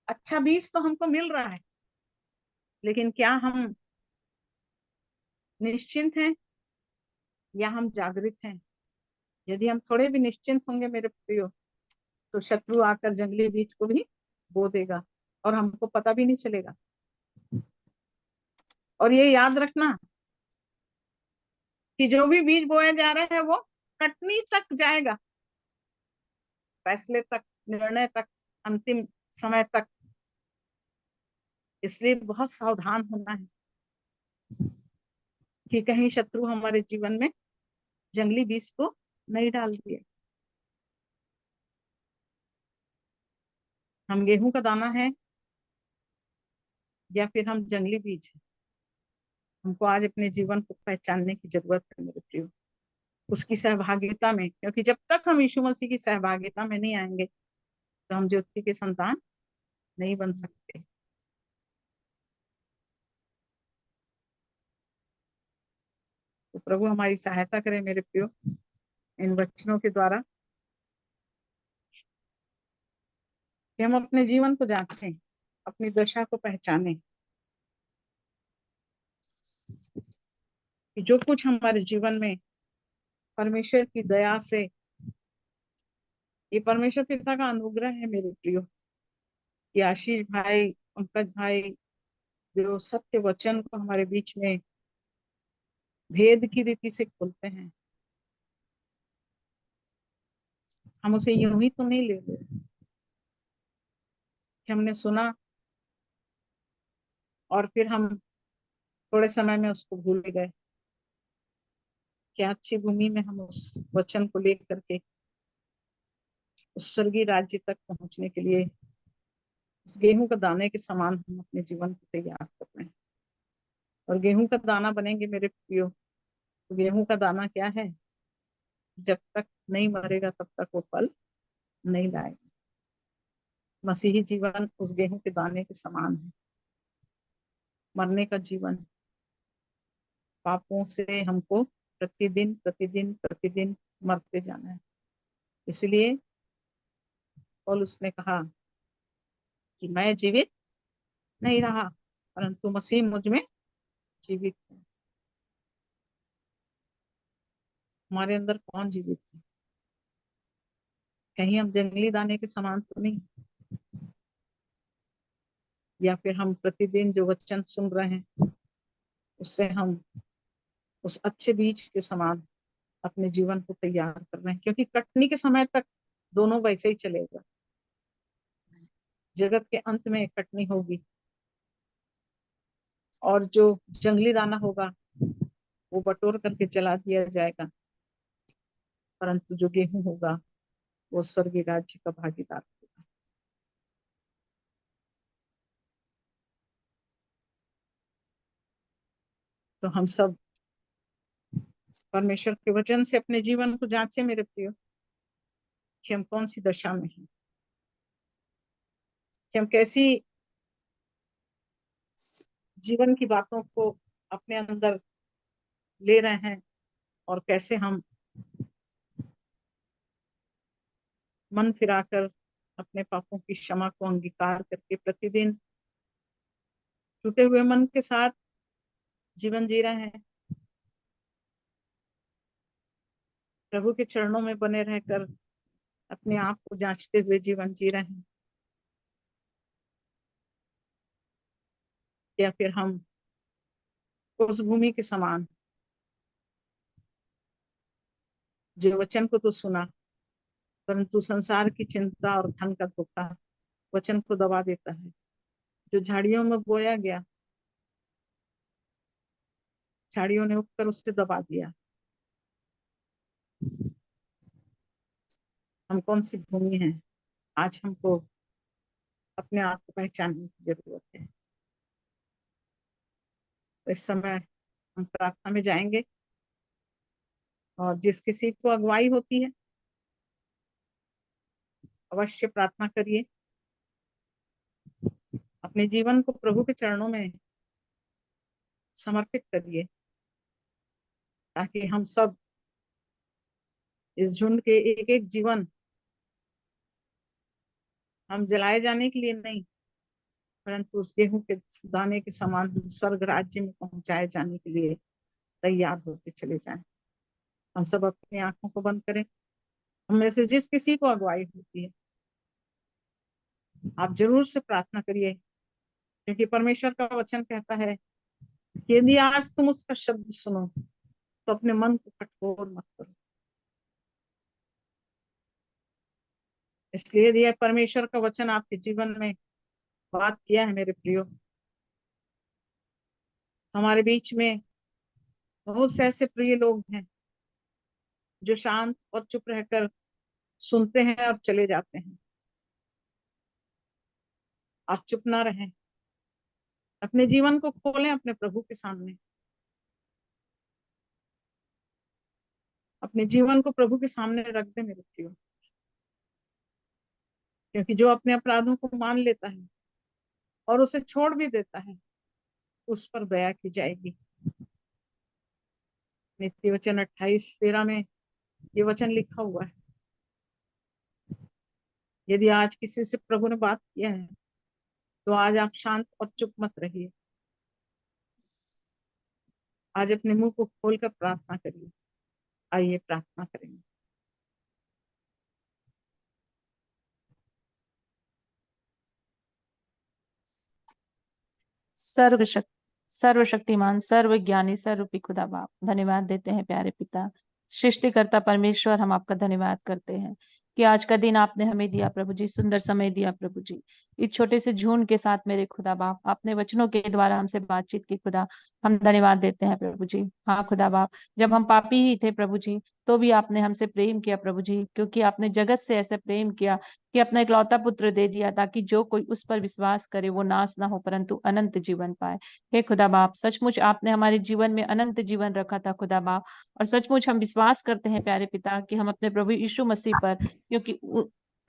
अच्छा बीज तो हमको मिल रहा है, लेकिन क्या हम निश्चिंत हैं या हम जागृत हैं? यदि हम थोड़े भी निश्चिंत होंगे मेरे प्रियो, तो शत्रु आकर जंगली बीज को भी बो देगा और हमको पता भी नहीं चलेगा। और ये याद रखना कि जो भी बीज बोया जा रहा है वो कटनी तक जाएगा, फैसले तक, निर्णय तक, अंतिम समय तक। इसलिए बहुत सावधान होना है कि कहीं शत्रु हमारे जीवन में जंगली बीज को नहीं डाल दिए। हम गेहूं का दाना है या फिर हम जंगली बीज है? हमको आज अपने जीवन को पहचानने की जरूरत है मेरे प्रियो, उसकी सहभागिता में। क्योंकि जब तक हम यीशु मसीह की सहभागिता में नहीं आएंगे तो हम ज्योति के संतान नहीं बन सकते। तो प्रभु हमारी सहायता करे मेरे प्रियो इन वचनों के द्वारा, कि हम अपने जीवन को जांचें, अपनी दशा को पहचानें, कि जो कुछ हमारे जीवन में परमेश्वर की दया से, ये परमेश्वर पिता का अनुग्रह है मेरे प्रियो, कि आशीष भाई, पंकज भाई जो सत्य वचन को हमारे बीच में भेद की रीति से खोलते हैं, हम उसे यूं ही तो नहीं ले रहे कि हमने सुना और फिर हम थोड़े समय में उसको भूल गए। क्या अच्छी भूमि में हम उस वचन को लेकर के उस स्वर्गीय राज्य तक पहुंचने के लिए उस गेहूं का दाने के समान हम अपने जीवन को तैयार कर रहे हैं। और गेहूं का दाना बनेंगे मेरे प्रियो, तो गेहूं का दाना क्या है? जब तक नहीं मरेगा तब तक वो फल नहीं लाएगा। मसीही जीवन उस गेहूं के दाने के समान है, मरने का जीवन। पापों से हमको प्रतिदिन प्रतिदिन प्रतिदिन मरते जाना है। इसलिए पौलुस ने कहा कि मैं जीवित नहीं रहा, परंतु मसीह मुझ में जीवित है। हमारे अंदर कौन जीवित है? कहीं हम जंगली दाने के समान तो नहीं, या फिर हम प्रतिदिन जो वचन सुन रहे हैं उससे हम उस अच्छे बीज के समान अपने जीवन को तैयार कर रहे हैं? क्योंकि कटनी के समय तक दोनों वैसे ही चलेगा, जगत के अंत में कटनी होगी, और जो जंगली दाना होगा वो बटोर करके जला दिया जाएगा, परंतु जो गेहूं होगा वो स्वर्गीय राज्य का भागीदार होगा। तो हम सब परमेश्वर के वचन से अपने जीवन को जांचे मेरे प्रियो, कि हम कौन सी दशा में हैं, कि हम कैसी जीवन की बातों को अपने अंदर ले रहे हैं, और कैसे हम मन फिराकर अपने पापों की क्षमा को अंगीकार करके प्रतिदिन टूटे हुए मन के साथ जीवन जी रहे हैं। प्रभु के चरणों में बने रहकर अपने आप को जांचते हुए जीवन जी रहे हैं, या फिर हम उस भूमि के समान जो वचन को तो सुना, परंतु संसार की चिंता और धन का धोखा वचन को दबा देता है। जो झाड़ियों में बोया गया, झाड़ियों ने उठकर उससे दबा दिया। हम कौन सी भूमि है? आज हमको अपने आप को पहचानने की जरूरत है। तो इस समय हम प्रार्थना में जाएंगे, और जिस किसी को अगुवाई होती है अवश्य प्रार्थना करिए, अपने जीवन को प्रभु के चरणों में समर्पित करिए, ताकि हम सब इस झुंड के एक एक जीवन हम जलाए जाने के लिए नहीं, परंतु उस गेहूं के दाने के समान हम स्वर्ग राज्य में पहुंचाए जाने के लिए तैयार होते चले जाएं। हम सब अपनी आंखों को बंद करें। हम में से जिस किसी को अगुवाई होती है, आप जरूर से प्रार्थना करिए, क्योंकि परमेश्वर का वचन कहता है कि यदि आज तुम उसका शब्द सुनो तो अपने मन को कठोर मत करो। इसलिए यदि परमेश्वर का वचन आपके जीवन में बात किया है मेरे प्रियो, हमारे बीच में बहुत से ऐसे प्रिय लोग हैं जो शांत और चुप रहकर सुनते हैं और चले जाते हैं। आप चुप ना रहें, अपने जीवन को खोलें अपने प्रभु के सामने, अपने जीवन को प्रभु के सामने रख दें मेरे प्रियो, क्योंकि जो अपने अपराधों को मान लेता है और उसे छोड़ भी देता है, उस पर दया की जाएगी। नीति वचन 28:13 में ये वचन लिखा हुआ है। यदि आज किसी से प्रभु ने बात किया है तो आज आप शांत और चुप मत रहिए। आज अपने मुंह को खोलकर प्रार्थना करिए। आइए प्रार्थना करेंगे। सर्वशक्तिमान, सर्वज्ञानी, सर्वरूपी खुदा बाप, धन्यवाद देते हैं प्यारे पिता, सृष्टिकर्ता परमेश्वर। हम आपका धन्यवाद करते हैं कि आज का दिन आपने हमें दिया प्रभु जी, सुंदर समय दिया प्रभु जी। इस छोटे से झुंड के साथ मेरे खुदा बाप आपने वचनों के द्वारा हमसे बातचीत की खुदा, हम धन्यवाद देते हैं प्रभु जी। हाँ खुदा बाप, जब हम पापी ही थे प्रभु जी, तो भी आपने हमसे प्रेम किया प्रभु जी, क्योंकि आपने जगत से ऐसे प्रेम किया कि अपना इकलौता पुत्र दे दिया, ताकि जो कोई उस पर विश्वास करे वो नाश ना हो परंतु अनंत जीवन पाए। हे खुदा बाप, सचमुच आपने हमारे जीवन में अनंत जीवन रखा था खुदा बाप, और सचमुच हम विश्वास करते हैं प्यारे पिता कि हम अपने प्रभु यीशु मसीह पर, क्योंकि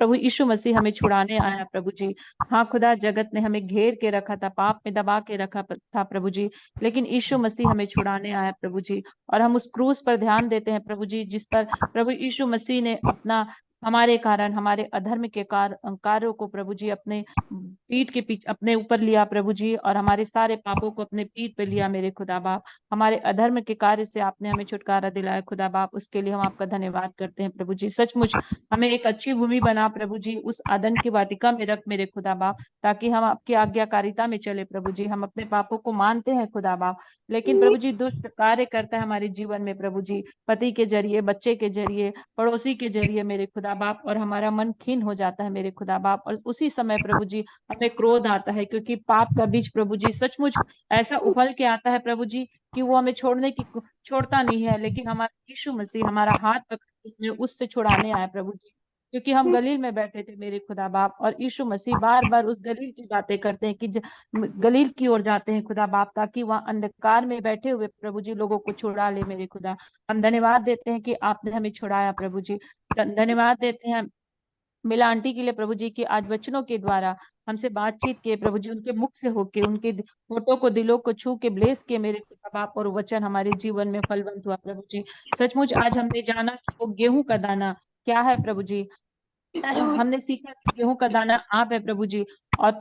प्रभु यीशु मसीह हमें छुड़ाने आया प्रभु जी। हाँ खुदा, जगत ने हमें घेर के रखा था, पाप में दबा के रखा था प्रभु जी, लेकिन यीशु मसीह हमें छुड़ाने आया प्रभु जी। और हम उस क्रूस पर ध्यान देते हैं प्रभु जी, जिस पर प्रभु यीशु मसीह ने अपना हमारे कारण, हमारे अधर्म के कार्यों को प्रभु जी अपने पीठ के पीछे अपने ऊपर लिया प्रभु जी, और हमारे सारे पापों को अपने पीठ पे लिया मेरे खुदा बाप। हमारे अधर्म के कार्य से आपने हमें छुटकारा दिलाया खुदा बाप, उसके लिए हम आपका धन्यवाद करते हैं प्रभु जी। सचमुच हमें एक अच्छी भूमि बना प्रभु जी, उस आदन की वाटिका में रख मेरे खुदा बाप, ताकि हम आपकी आज्ञाकारिता में चले प्रभु जी। हम अपने पापों को मानते हैं खुदा बाप, लेकिन प्रभु जी दुष्ट कार्य करता है हमारे जीवन में प्रभु जी, पति के जरिए, बच्चे के जरिए, पड़ोसी के जरिए मेरे खुदा बाप, और हमारा मन खीन हो जाता है मेरे खुदा बाप। और उसी समय प्रभु जी हमें क्रोध आता है, क्योंकि पाप का बीज प्रभु जी सचमुच ऐसा उफल के आता है प्रभु जी कि वो हमें छोड़ता नहीं है। लेकिन हमारा यीशु मसीह हमारा हाथ पकड़ के हमें उससे छुड़ाने आया प्रभु जी, क्योंकि हम गलील में बैठे थे मेरे खुदा बाप, और यीशु मसीह बार बार उस गलील की बातें करते हैं कि गलील की ओर जाते हैं खुदा बाप, ताकि वहां अंधकार में बैठे हुए प्रभु जी लोगों को छुड़ा ले मेरे खुदा। हम धन्यवाद देते हैं कि आपने हमें छुड़ाया प्रभु जी। धन्यवाद देते हैं मिला आंटी के लिए प्रभु जी, की आज वचनों के द्वारा हमसे बातचीत किए प्रभु जी, उनके मुख से होके, उनके होठों को, दिलों को छू के ब्लेस किए मेरे खुदा बाप, और वचन हमारे जीवन में फलवंत हुआ प्रभु जी। सचमुच आज हमने जाना कि वो गेहूं का दाना क्या है प्रभु जी। हमने सीखा कि गेहूं का दाना आप है प्रभु जी, और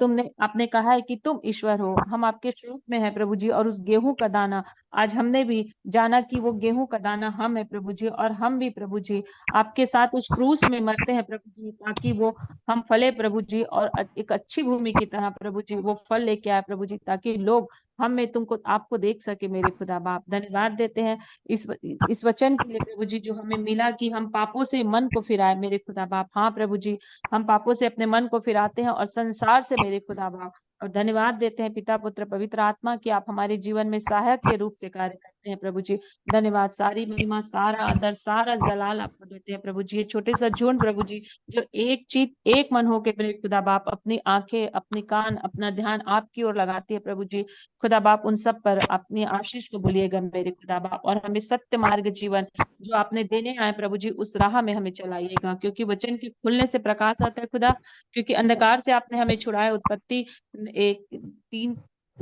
आपने कहा है कि तुम ईश्वर हो, हम आपके स्वरूप में है प्रभु जी। और उस गेहूं का दाना आज हमने भी जाना कि वो गेहूं का दाना हम है प्रभु जी, और हम भी प्रभु जी आपके साथ उस क्रूस में मरते हैं प्रभु जी, ताकि वो हम फले प्रभु जी, और एक अच्छी भूमि की तरह प्रभु जी वो फल लेके आए प्रभु जी, ताकि लोग हम में तुमको, आपको देख सके मेरे खुदा बाप। धन्यवाद देते हैं इस वचन के लिए प्रभु जी, जो हमें मिला कि हम पापों से मन को फिराए मेरे खुदा बाप। हाँ प्रभु जी, हम पापों से अपने मन को फिराते हैं, और संसार से मेरे खुदा बाप। और धन्यवाद देते हैं पिता, पुत्र, पवित्र आत्मा की आप हमारे जीवन में सहायक के रूप से कार्य करते हैं प्रभु जी। धन्यवाद, सारी महिमा, सारा आदर, सारा जलाल आपको देते हैं प्रभु जी। ये छोटे सा झुंड प्रभु जी, जो एक चीज, एक मन होके मेरे खुदा बाप अपनी आंखें, अपनी कान, अपना ध्यान आपकी ओर लगाती है प्रभु जी। खुदा बाप उन सब पर अपनी आशीष को बोलिएगा मेरे खुदा बाप, और हमें सत्य मार्ग जीवन जो आपने देने आए प्रभु जी, उस राह में हमें चलाइएगा, क्योंकि वचन के खुलने से प्रकाश आता है खुदा। क्योंकि अंधकार से आपने हमें छुड़ाया, उत्पत्ति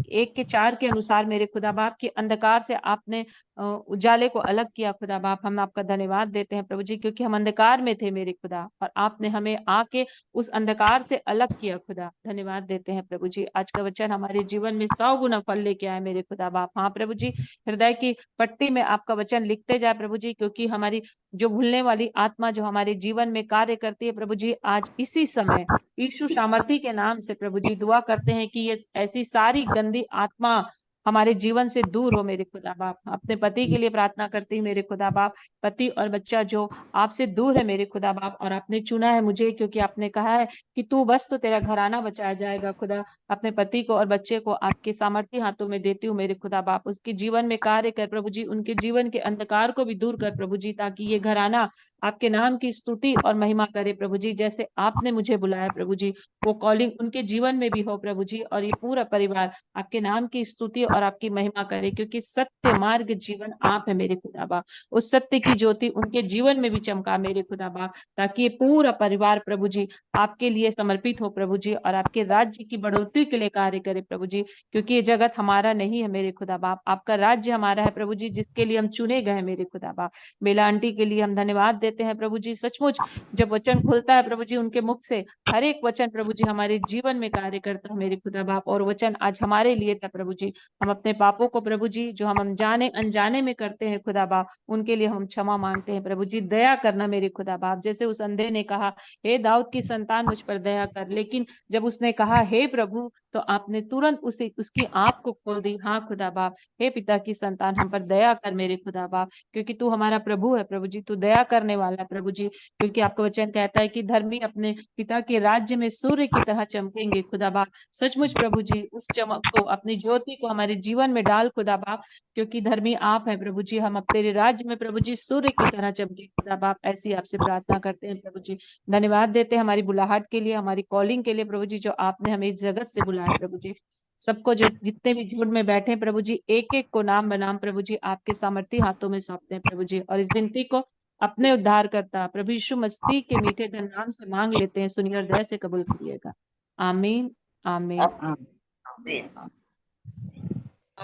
1:4 के अनुसार मेरे खुदा बाप, की अंधकार से आपने उजाले को अलग किया खुदा बाप। हम आपका धन्यवाद देते हैं प्रभु जी, क्योंकि हम अंधकार में थे मेरे खुदा, और आपने हमें आके उस अंधकार से अलग किया खुदा। धन्यवाद देते हैं प्रभु जी, आज का वचन हमारे जीवन में 100 गुना फल लेके आए मेरे खुदा बाप। हाँ प्रभु जी, हृदय की पट्टी में आपका वचन लिखते जाए प्रभु जी, क्योंकि हमारी जो भूलने वाली आत्मा जो हमारे जीवन में कार्य करती है प्रभु जी, आज इसी समय यीशु सामर्थी के नाम से प्रभु जी दुआ करते हैं कि ये ऐसी सारी गंदी आत्मा हमारे जीवन से दूर हो मेरे खुदा बाप। अपने पति के लिए प्रार्थना करती हूँ मेरे खुदा बाप, पति और बच्चा जो आपसे दूर है मेरे खुदा बाप, और आपने चुना है मुझे, क्योंकि आपने कहा है कि तू बस तो तेरा घराना बचाया जाएगा खुदा। अपने पति को और बच्चे को आपके सामर्थी हाथों में देती हूँ मेरे खुदा बाप। उसके जीवन में कार्य कर प्रभु जी, उनके जीवन के अंधकार को भी दूर कर प्रभु जी, ताकि ये घराना आपके नाम की स्तुति और महिमा करे प्रभु जी। जैसे आपने मुझे बुलाया प्रभु जी, वो कॉलिंग उनके जीवन में भी हो प्रभु जी, और ये पूरा परिवार आपके नाम की स्तुति और आपकी महिमा करे, क्योंकि सत्य मार्ग जीवन आप है मेरे खुदा बाप। उस सत्य की ज्योति उनके जीवन में भी चमका मेरे खुदा बाप, ताकि ये पूरा परिवार प्रभु जी आपके लिए समर्पित हो प्रभु जी, और आपके राज्य की बढ़ोतरी के लिए कार्य करे प्रभु जी। क्योंकि ये जगत हमारा नहीं है मेरे खुदा बाप, आपका राज्य हमारा है प्रभु जी, जिसके लिए हम चुने गए मेरे खुदा बाप। बेला आंटी के लिए हम धन्यवाद देते हैं प्रभु जी। सचमुच जब वचन खुलता है प्रभु जी उनके मुख से, हर एक वचन प्रभु जी हमारे जीवन में कार्य करता है मेरे खुदा बाप। और वचन आज हमारे लिए था प्रभु जी। हम अपने पापों को प्रभु जी, जो हम अनजाने अनजाने में करते हैं खुदा बाप, उनके लिए हम क्षमा मांगते हैं प्रभु जी। दया करना मेरे खुदा बाप, जैसे उस अंधे ने कहा, हे दाऊद की संतान मुझ पर दया कर, लेकिन जब उसने कहा हे प्रभु, तो आपने तुरंत उसकी आंख को खोल दी। हाँ खुदा बाप, हे पिता की संतान हम पर दया कर मेरे खुदा बाप, क्योंकि तू हमारा प्रभु है प्रभु जी, तू दया करने वाला प्रभु जी। क्योंकि आपका वचन कहता है कि धर्मी अपने पिता के राज्य में सूर्य की तरह चमकेंगे खुदा बाप। सचमुच प्रभु जी उस चमक को, अपनी ज्योति को हमारे जीवन में डाल खुदा बाप, क्योंकि धर्मी आप है प्रभु जी। हम अब तेरे राज्य में प्रभु जी सूर्य की तरह चमके खुदा बाप, ऐसी आपसे प्रार्थना करते हैं प्रभु जी। धन्यवाद देते हैं हमारी बुलाहट के लिए, हमारी कॉलिंग के लिए प्रभु जी, जो आपने हमें इस जगत से बुलाया प्रभु जी। सबको जो जितने भी झुंड में बैठे प्रभु जी, एक एक को नाम बनाम प्रभु जी आपके सामर्थी हाथों में सौंपते हैं प्रभु जी, और इस विनती को अपने उद्धारकर्ता प्रभु यीशु मसीह के मीठे धन नाम से मांग लेते हैं, सुनिए और दया से कबूल करिएगा। आमीन आमीन आमीन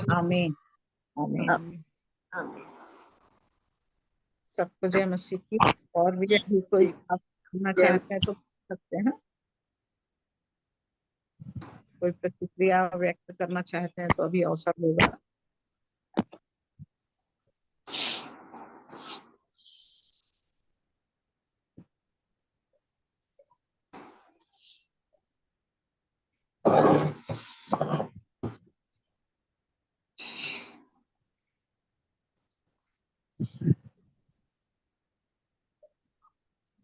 आमीन आमीन। सबको जय मसीह की। और भी यदि कोई आप करना चाहते हैं तो कर सकते हैं। कोई प्रतिक्रिया व्यक्त करना चाहते हैं तो अभी अवसर होगा।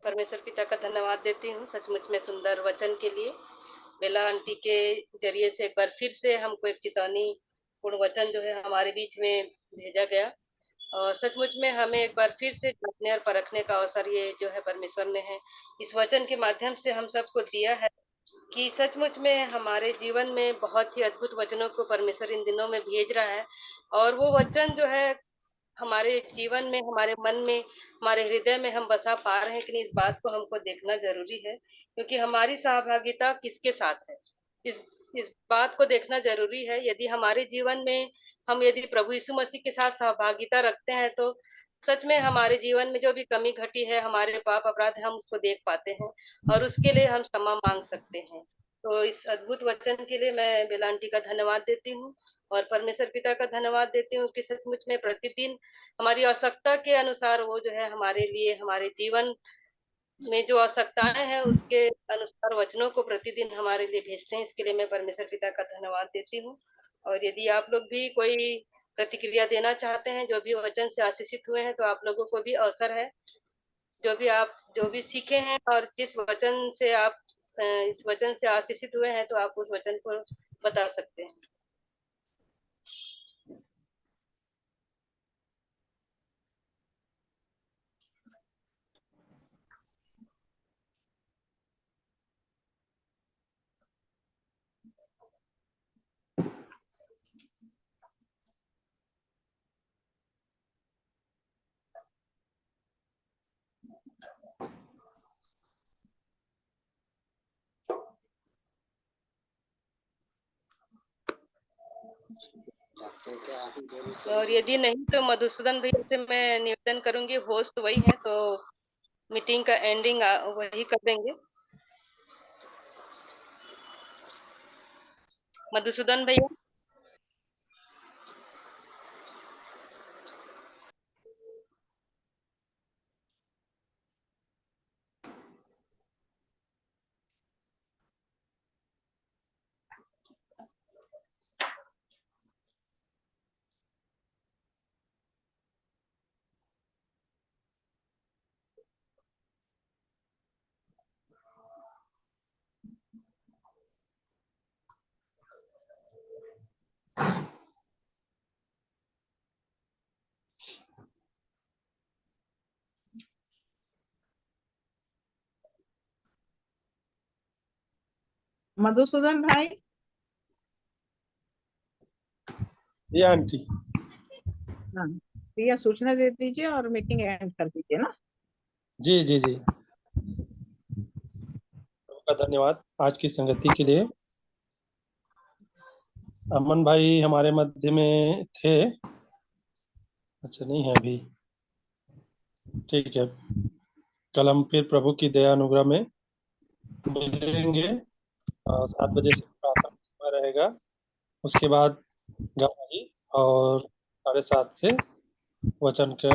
परमेश्वर पिता का धन्यवाद देती हूँ सचमुच में सुंदर वचन के लिए। बेला आंटी के जरिए से एक बार फिर से हमको एक चेतावनी पूर्ण वचन जो है हमारे बीच में भेजा गया, और सचमुच में हमें एक बार फिर से जांचने और परखने का अवसर ये जो है परमेश्वर ने है इस वचन के माध्यम से हम सबको दिया है कि सचमुच में हमारे जीवन में बहुत ही अद्भुत वचनों को परमेश्वर इन दिनों में भेज रहा है। और वो वचन जो है हमारे जीवन में, हमारे मन में, हमारे हृदय में हम बसा पा रहे हैं कि नहीं, इस बात को हमको देखना जरूरी है। क्योंकि हमारी सहभागिता किसके साथ है, इस इस बात को देखना जरूरी है। यदि हमारे जीवन में हम यदि प्रभु यीशु मसीह के साथ सहभागिता रखते हैं तो सच में हमारे जीवन में जो भी कमी घटी है, हमारे पाप अपराध है, हम उसको देख पाते हैं और उसके लिए हम क्षमा मांग सकते हैं। तो इस अद्भुत वचन के लिए मैं बेला आंटी का धन्यवाद देती हूँ और परमेश्वर पिता का धन्यवाद देती हूँ कि सचमुच में प्रतिदिन हमारी आवश्यकता के अनुसार वो जो है हमारे लिए, हमारे जीवन में जो आवश्यकताएं हैं उसके अनुसार वचनों को प्रतिदिन हमारे लिए भेजते हैं। इसके लिए मैं परमेश्वर पिता का धन्यवाद देती हूँ। और यदि आप लोग भी कोई प्रतिक्रिया देना चाहते हैं, जो भी वचन से आशीषित हुए हैं, तो आप लोगों को भी अवसर है। जो भी सीखे हैं और जिस वचन से आप इस वचन से आशीषित हुए हैं, तो आप उस वचन को बता सकते हैं। और यदि नहीं तो मधुसूदन भैया से मैं निवेदन करूंगी, होस्ट वही है तो मीटिंग का एंडिंग वही कर देंगे। मधुसूदन भैया। मधुसूदन भाई। ये आंटी। हाँ, भैया सूचना दे दीजिए और मीटिंग एंड कर दीजिए ना। जी जी जी, का धन्यवाद आज की संगति के लिए। अमन भाई हमारे मध्य में थे, अच्छा नहीं है अभी, ठीक है। कल हम फिर प्रभु की दया अनुग्रह में मिलेंगे। 7 बजे से प्रार्थना रहेगा, उसके बाद गवाही और 7:30 से वचन के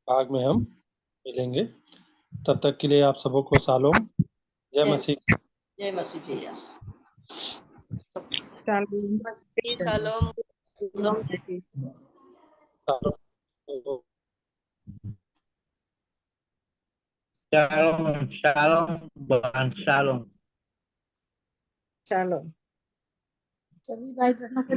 भाग में हम मिलेंगे। तब तक के लिए आप सबों को शालोम, जय मसीह। जय मसीह भैया। Shalom. Shalom. Shalom shalom shalom. Shalom. सभी भाई बहनों को